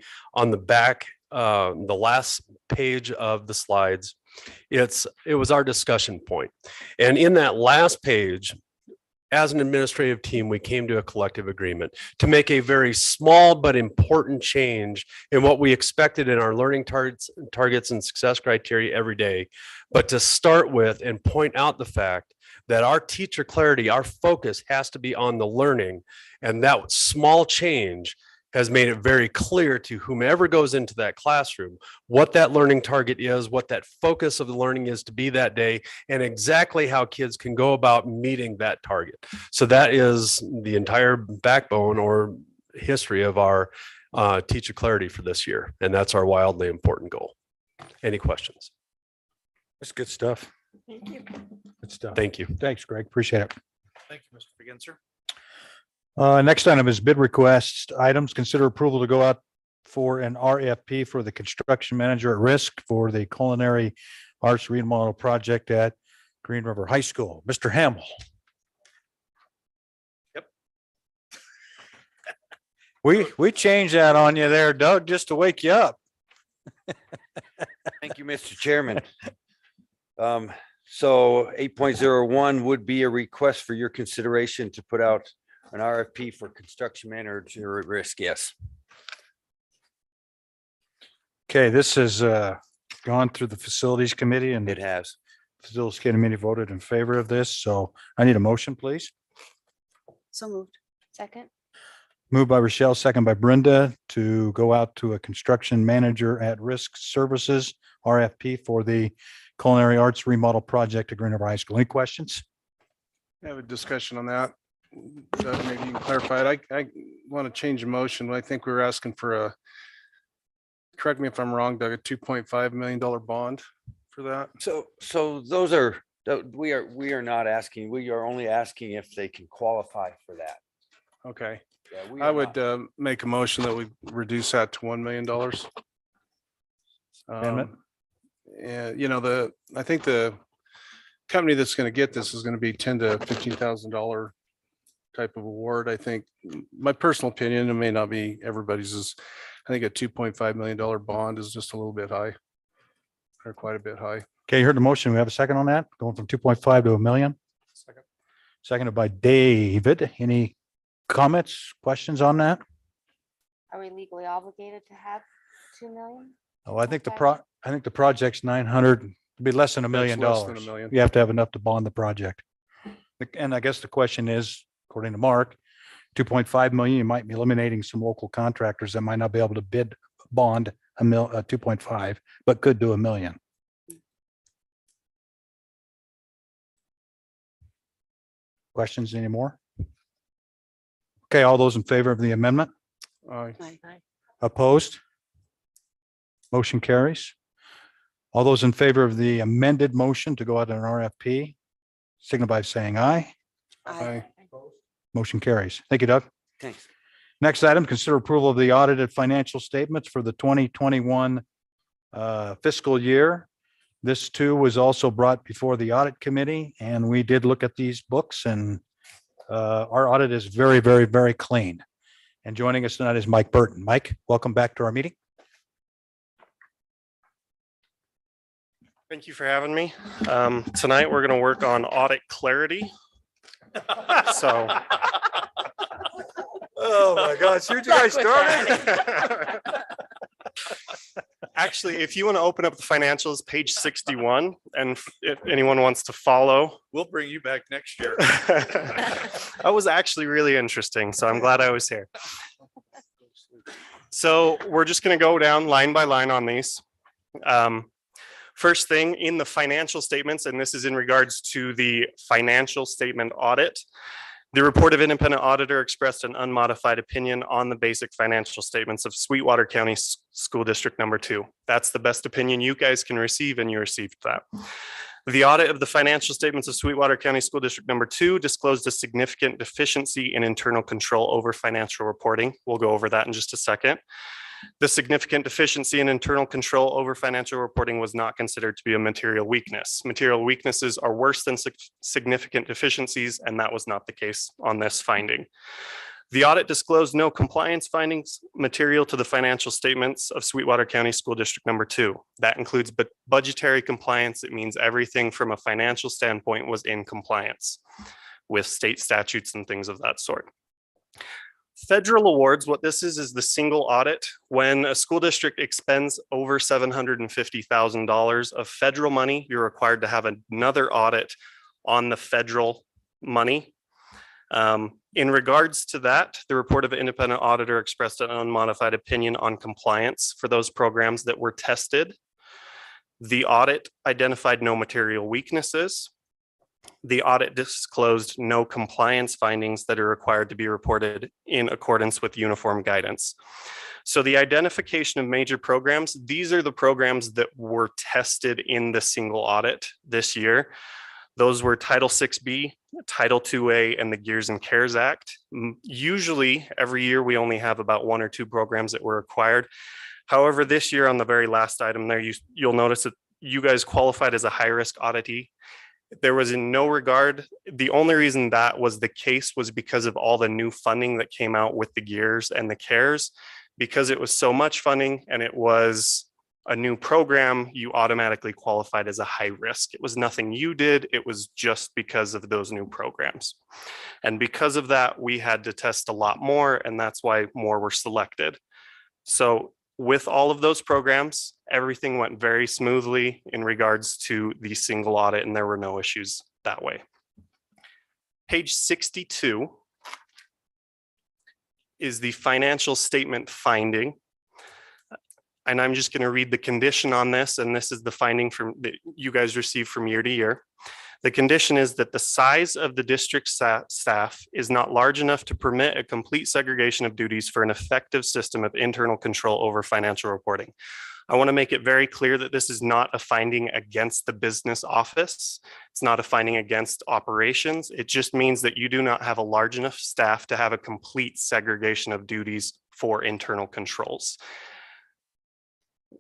back, the last page of the slides, it was our discussion point. And in that last page, as an administrative team, we came to a collective agreement to make a very small but important change in what we expected in our learning targets and success criteria every day. But to start with and point out the fact that our teacher clarity, our focus has to be on the learning. And that small change has made it very clear to whomever goes into that classroom what that learning target is, what that focus of the learning is to be that day, and exactly how kids can go about meeting that target. So that is the entire backbone or history of our teacher clarity for this year. And that's our wildly important goal. Any questions? That's good stuff. Thank you. Good stuff. Thank you. Thanks, Greg. Appreciate it. Thank you, Mr. Figenser. Next item is bid request items. Consider approval to go out for an RFP for the construction manager at risk for the culinary arts remodel project at Green River High School. Mr. Hamel. Yep. We changed that on you there, Doug, just to wake you up. Thank you, Mr. Chairman. So 8.01 would be a request for your consideration to put out an RFP for construction manager at risk. Yes. Okay, this has gone through the facilities committee and It has. facilities committee voted in favor of this. So I need a motion, please. So moved. Second. Moved by Rochelle, second by Brenda to go out to a construction manager at risk services RFP for the culinary arts remodel project at Green River High School. Any questions? I have a discussion on that. Doug, maybe you can clarify it. I want to change the motion. I think we were asking for a, correct me if I'm wrong, Doug, a $2.5 million bond for that. So those are, we are not asking, we are only asking if they can qualify for that. Okay. Yeah, we I are would not- make a motion that we reduce that to $1 million. Amendment? And I think the company that's going to get this is going to be $10,000 to $15,000 type of award. I think my personal opinion, it may not be everybody's, is I think a $2.5 million bond is just a little bit high. Or quite a bit high. Okay, you heard the motion. We have a second on that, going from 2.5 to $1 million. Second. Seconded by David. Any comments, questions on that? Are we legally obligated to have 2 million? Oh, I think the project's 900, it'd be less than $1 million. less than $1 million. You have to have enough to bond the project. And I guess the question is, according to Mark, 2.5 million, you might be eliminating some local contractors that might not be able to bond 2.5, but could do $1 million. Questions anymore? Okay, all those in favor of the amendment? Aye. Opposed? Motion carries. All those in favor of the amended motion to go out on an RFP, signify by saying aye. Aye. Motion carries. Thank you, Doug. Thanks. Next item, consider approval of the audited financial statements for the 2021 fiscal year. This too was also brought before the audit committee, and we did look at these books, and our audit is very, very, very clean. And joining us tonight is Mike Burton. Mike, welcome back to our meeting. Thank you for having me. Tonight, we're going to work on audit clarity. So. Oh my gosh, where'd you guys start? Actually, if you want to open up the financials, page 61, and if anyone wants to follow. We'll bring you back next year. That was actually really interesting, so I'm glad I was here. So we're just going to go down line by line on these. First thing in the financial statements, and this is in regards to the financial statement audit. The report of independent auditor expressed an unmodified opinion on the basic financial statements of Sweetwater County School District Number 2. That's the best opinion you guys can receive, and you received that. The audit of the financial statements of Sweetwater County School District Number 2 disclosed a significant deficiency in internal control over financial reporting. We'll go over that in just a second. The significant deficiency in internal control over financial reporting was not considered to be a material weakness. Material weaknesses are worse than significant deficiencies, and that was not the case on this finding. The audit disclosed no compliance findings material to the financial statements of Sweetwater County School District Number 2. That includes budgetary compliance. It means everything from a financial standpoint was in compliance with state statutes and things of that sort. Federal awards, what this is the single audit. When a school district expends over $750,000 of federal money, you're required to have another audit on the federal money. In regards to that, the report of an independent auditor expressed an unmodified opinion on compliance for those programs that were tested. The audit identified no material weaknesses. The audit disclosed no compliance findings that are required to be reported in accordance with uniform guidance. So the identification of major programs, these are the programs that were tested in the single audit this year. Those were Title 6B, Title 2A, and the Gears and Cares Act. Usually, every year, we only have about 1 or 2 programs that were acquired. However, this year on the very last item there, you'll notice that you guys qualified as a high-risk auditee. There was in no regard, the only reason that was the case was because of all the new funding that came out with the Gears and the Cares. Because it was so much funding and it was a new program, you automatically qualified as a high risk. It was nothing you did, it was just because of those new programs. And because of that, we had to test a lot more, and that's why more were selected. So with all of those programs, everything went very smoothly in regards to the single audit, and there were no issues that way. Page 62 is the financial statement finding. And I'm just going to read the condition on this, and this is the finding that you guys receive from year to year. The condition is that the size of the district staff is not large enough to permit a complete segregation of duties for an effective system of internal control over financial reporting. I want to make it very clear that this is not a finding against the business office. It's not a finding against operations. It just means that you do not have a large enough staff to have a complete segregation of duties for internal controls.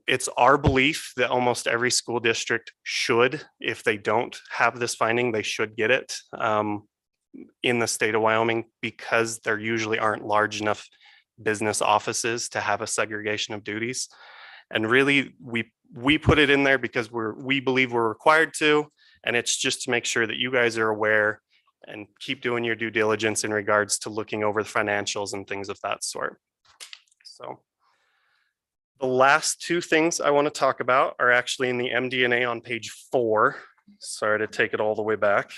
It's our belief that almost every school district should, if they don't have this finding, they should get it in the state of Wyoming, because there usually aren't large enough business offices to have a segregation of duties. And really, we put it in there because we believe we're required to, and it's just to make sure that you guys are aware and keep doing your due diligence in regards to looking over the financials and things of that sort. So the last 2 things I want to talk about are actually in the MD&A on page 4. Sorry to take it all the way back.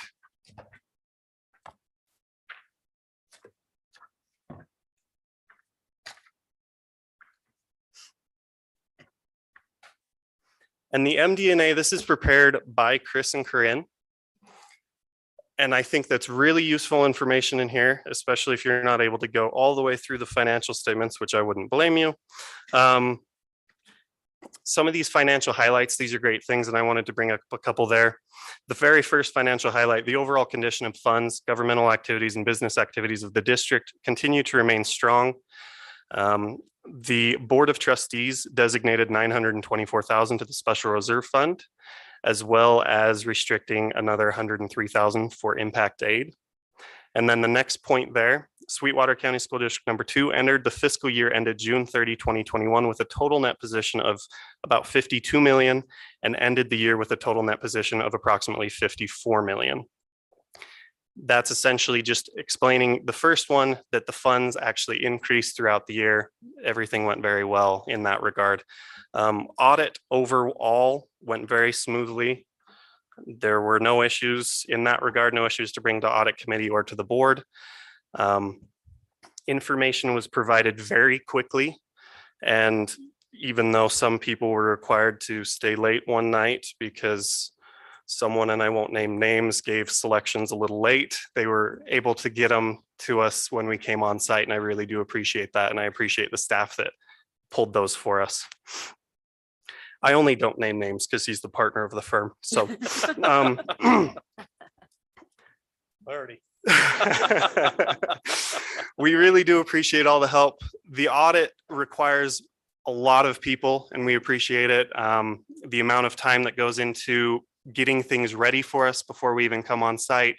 And the MD&A, this is prepared by Chris and Corinne. And I think that's really useful information in here, especially if you're not able to go all the way through the financial statements, which I wouldn't blame you. Some of these financial highlights, these are great things, and I wanted to bring up a couple there. The very first financial highlight, the overall condition of funds, governmental activities, and business activities of the district continue to remain strong. The Board of Trustees designated $924,000 to the Special Reserve Fund, as well as restricting another $103,000 for impact aid. And then the next point there, Sweetwater County School District Number 2 entered the fiscal year ended June 30, 2021 with a total net position of about $52 million and ended the year with a total net position of approximately $54 million. That's essentially just explaining the first one, that the funds actually increased throughout the year. Everything went very well in that regard. Audit overall went very smoothly. There were no issues in that regard, no issues to bring to audit committee or to the board. Information was provided very quickly. And even though some people were required to stay late one night because someone, and I won't name names, gave selections a little late, they were able to get them to us when we came on site. And I really do appreciate that. And I appreciate the staff that pulled those for us. I only don't name names because he's the partner of the firm. So Clarity. we really do appreciate all the help. The audit requires a lot of people and we appreciate it. The amount of time that goes into getting things ready for us before we even come on site,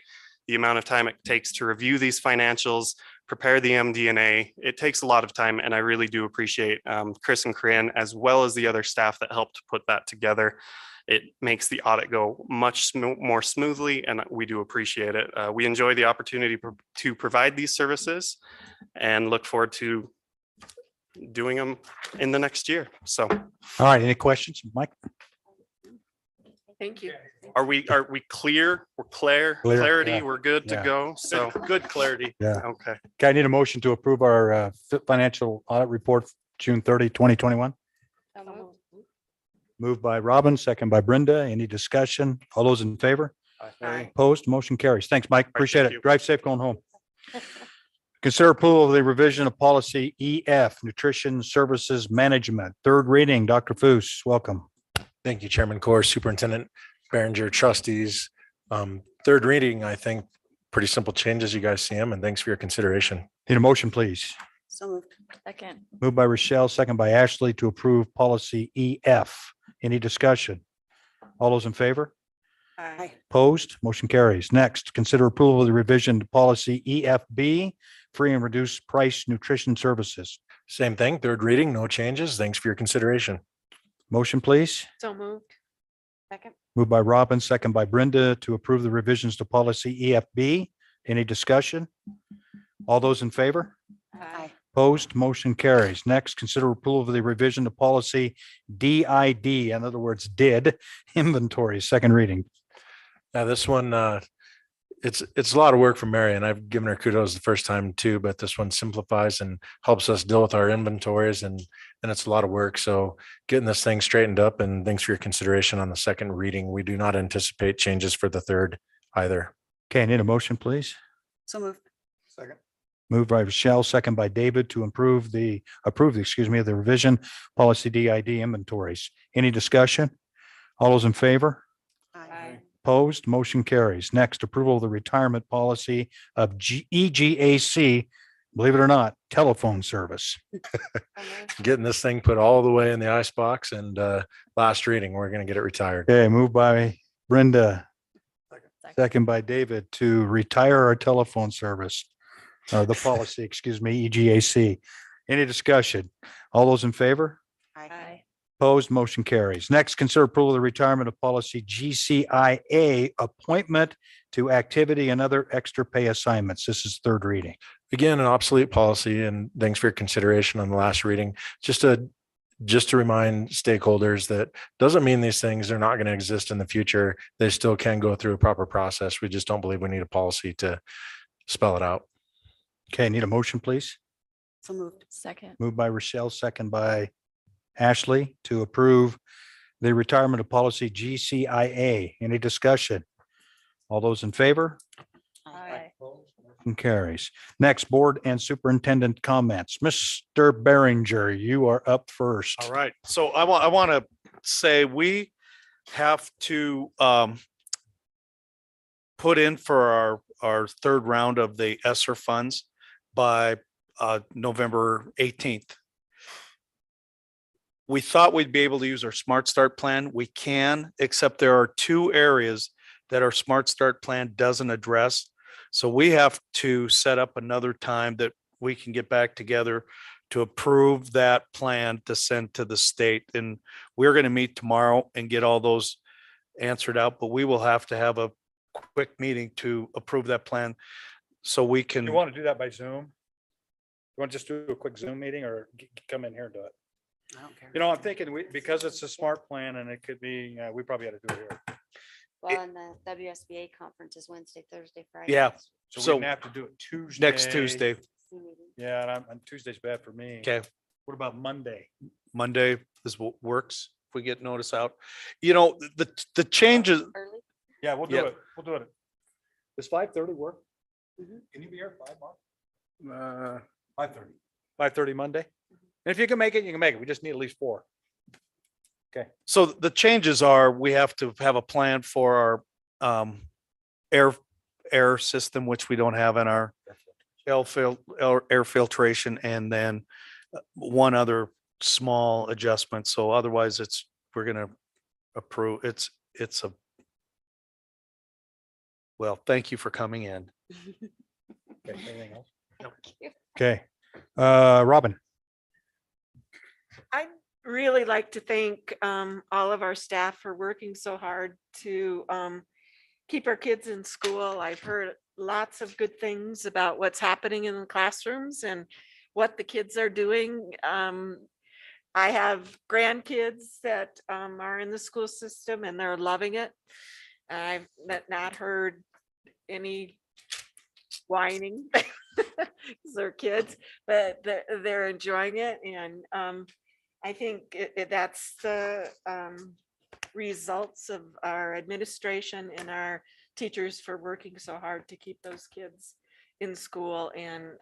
the amount of time it takes to review these financials, prepare the MD&A. It takes a lot of time and I really do appreciate Chris and Corinne as well as the other staff that helped put that together. It makes the audit go much more smoothly and we do appreciate it. We enjoy the opportunity to provide these services and look forward to doing them in the next year. So, All right, any questions, Mike? Thank you. are we clear? We're Clear, clarity. yeah. We're good to Yeah. go. So Good clarity. Yeah. okay. Okay, I need a motion to approve our financial audit report, June 30, 2021. Moved by Robin, second by Brenda. Any discussion? All those in favor? Aye. Opposed? Motion carries. Thanks, Mike. Appreciate thank it. you. Drive safe going home. Consider approval of the revision of policy EF, Nutrition Services Management. Third reading, Dr. Foos, welcome. Thank you, Chairman Core, Superintendent Berenger, trustees. Third reading, I think, pretty simple changes. You guys see them, and thanks for your consideration. Need a motion, please. So moved. Second. Moved by Rochelle, second by Ashley to approve policy EF. Any discussion? All those in favor? Aye. Opposed? Motion carries. Next, consider approval of the revision to policy EFB, free and reduced price nutrition services. Same thing, third reading, no changes. Thanks for your consideration. Motion, please. So moved. Second. Moved by Robin, second by Brenda to approve the revisions to policy EFB. Any discussion? All those in favor? Aye. Opposed? Motion carries. Next, consider approval of the revision to policy DID, in other words, did inventory, second reading. Now, this one, it's a lot of work for Mary, and I've given her kudos the first time too, but this one simplifies and helps us deal with our inventories and it's a lot of work. So getting this thing straightened up, and thanks for your consideration on the second reading. We do not anticipate changes for the third either. Okay, I need a motion, please. So moved. Second. Moved by Rochelle, second by David to approve the revision policy DID inventories. Any discussion? All those in favor? Aye. Opposed? Motion carries. Next, approval of the retirement policy of EGAC, believe it or not, telephone service. Getting this thing put all the way in the icebox, and last reading, we're going to get it retired. Okay, moved by Brenda, second by David to retire our telephone service, or the policy, excuse me, EGAC. Any discussion? All those in favor? Aye. Opposed, motion carries. Next, consider approval of the retirement of policy GCIA, appointment to activity and other extra pay assignments. This is third reading. Again, an obsolete policy, and thanks for your consideration on the last reading. Just to remind stakeholders that doesn't mean these things are not going to exist in the future. They still can go through a proper process. We just don't believe we need a policy to spell it out. Okay, need a motion, please. So moved. Second. Moved by Rochelle, second by Ashley to approve the retirement of policy GCIA. Any discussion? All those in favor? Aye. Motion carries. Next, board and superintendent comments. Mr. Berenger, you are up first. All right. So I want to say we have to put in for our third round of the ESSER funds by November 18th. We thought we'd be able to use our Smart Start plan. We can, except there are two areas that our Smart Start plan doesn't address. So we have to set up another time that we can get back together to approve that plan to send to the state. And we're going to meet tomorrow and get all those answered out, but we will have to have a quick meeting to approve that plan so we can. You want to do that by Zoom? You want to just do a quick Zoom meeting or come in here and do it? I don't care. You know, I'm thinking because it's a smart plan and it could be, we probably had to do it here. Well, and the WSBA conference is Wednesday, Thursday, Friday. Yeah. So So we're gonna have to do it Tuesday. next Tuesday. Yeah, and Tuesday's bad for me. Okay. What about Monday? Monday is what works. If we get notice out, you know, the changes. Early. Yeah, we'll do Yep. it. We'll do it. Does 5:30 work? Mhm. Can you be here at 5, Mark? 5:30. 5:30 Monday? And if you can make it, you can make it. We just need at least 4. Okay. So the changes are, we have to have a plan for our air system, which we don't have in our air filtration, and then one other small adjustment. So otherwise we're gonna approve. Well, thank you for coming in. Okay, anything else? Thank you. Okay, Robin. I'd really like to thank all of our staff for working so hard to keep our kids in school. I've heard lots of good things about what's happening in the classrooms and what the kids are doing. I have grandkids that are in the school system and they're loving it. I've not heard any whining. They're kids, but they're enjoying it. And I think that's the results of our administration and our teachers for working so hard to keep those kids in school and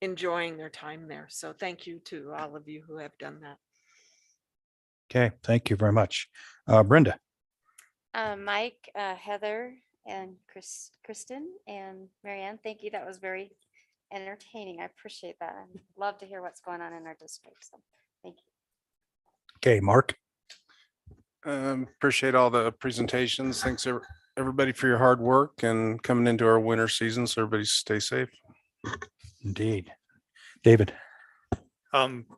enjoying their time there. So thank you to all of you who have done that. Okay, thank you very much. Brenda. Mike, Heather, and Kristen, and Marianne, thank you. That was very entertaining. I appreciate that. I love to hear what's going on in our district. So thank you. Okay, Mark. Appreciate all the presentations. Thanks everybody for your hard work and coming into our winter season. So everybody stay safe. Indeed. David.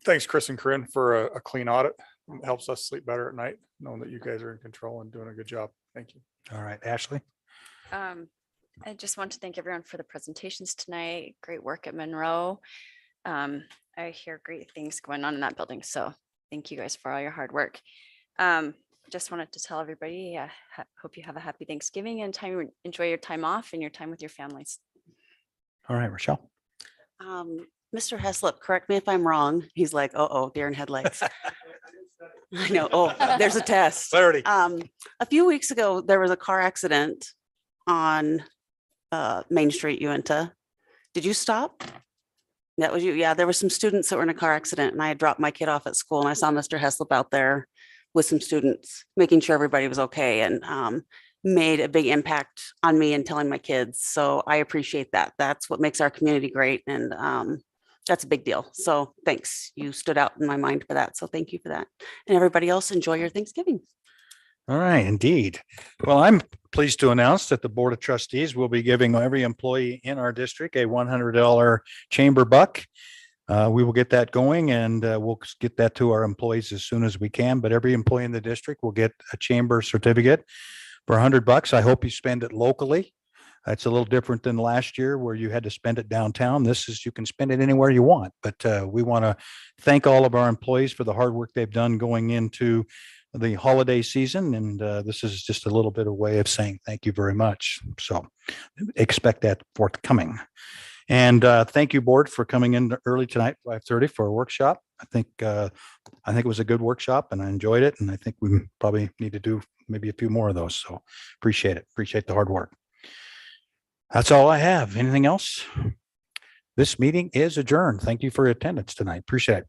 Thanks, Chris and Corinne, for a clean audit. It helps us sleep better at night, knowing that you guys are in control and doing a good job. Thank you. All right, Ashley. I just want to thank everyone for the presentations tonight. Great work at Monroe. I hear great things going on in that building. So thank you guys for all your hard work. Just wanted to tell everybody, hope you have a happy Thanksgiving and enjoy your time off and your time with your families. All right, Rochelle. Mr. Heslop, correct me if I'm wrong. He's like, oh, deer in headlights. I know. Oh, there's a test. Clarity. A few weeks ago, there was a car accident on Main Street, Uinta. Did you stop? That was you. Yeah, there were some students that were in a car accident and I had dropped my kid off at school and I saw Mr. Heslop out there with some students, making sure everybody was okay, and made a big impact on me and telling my kids. So I appreciate that. That's what makes our community great. And that's a big deal. So thanks. You stood out in my mind for that. So thank you for that. And everybody else, enjoy your Thanksgiving. All right, indeed. Well, I'm pleased to announce that the Board of Trustees will be giving every employee in our district a $100 chamber buck. We will get that going and we'll get that to our employees as soon as we can. But every employee in the district will get a chamber certificate for $100. I hope you spend it locally. It's a little different than last year where you had to spend it downtown. This is, you can spend it anywhere you want, but we want to thank all of our employees for the hard work they've done going into the holiday season. And this is just a little bit of a way of saying thank you very much. So expect that forthcoming. And thank you, board, for coming in early tonight, 5:30 for a workshop. I think it was a good workshop and I enjoyed it. And I think we probably need to do maybe a few more of those. So appreciate it. Appreciate the hard work. That's all I have. Anything else? This meeting is adjourned. Thank you for your attendance tonight. Appreciate it.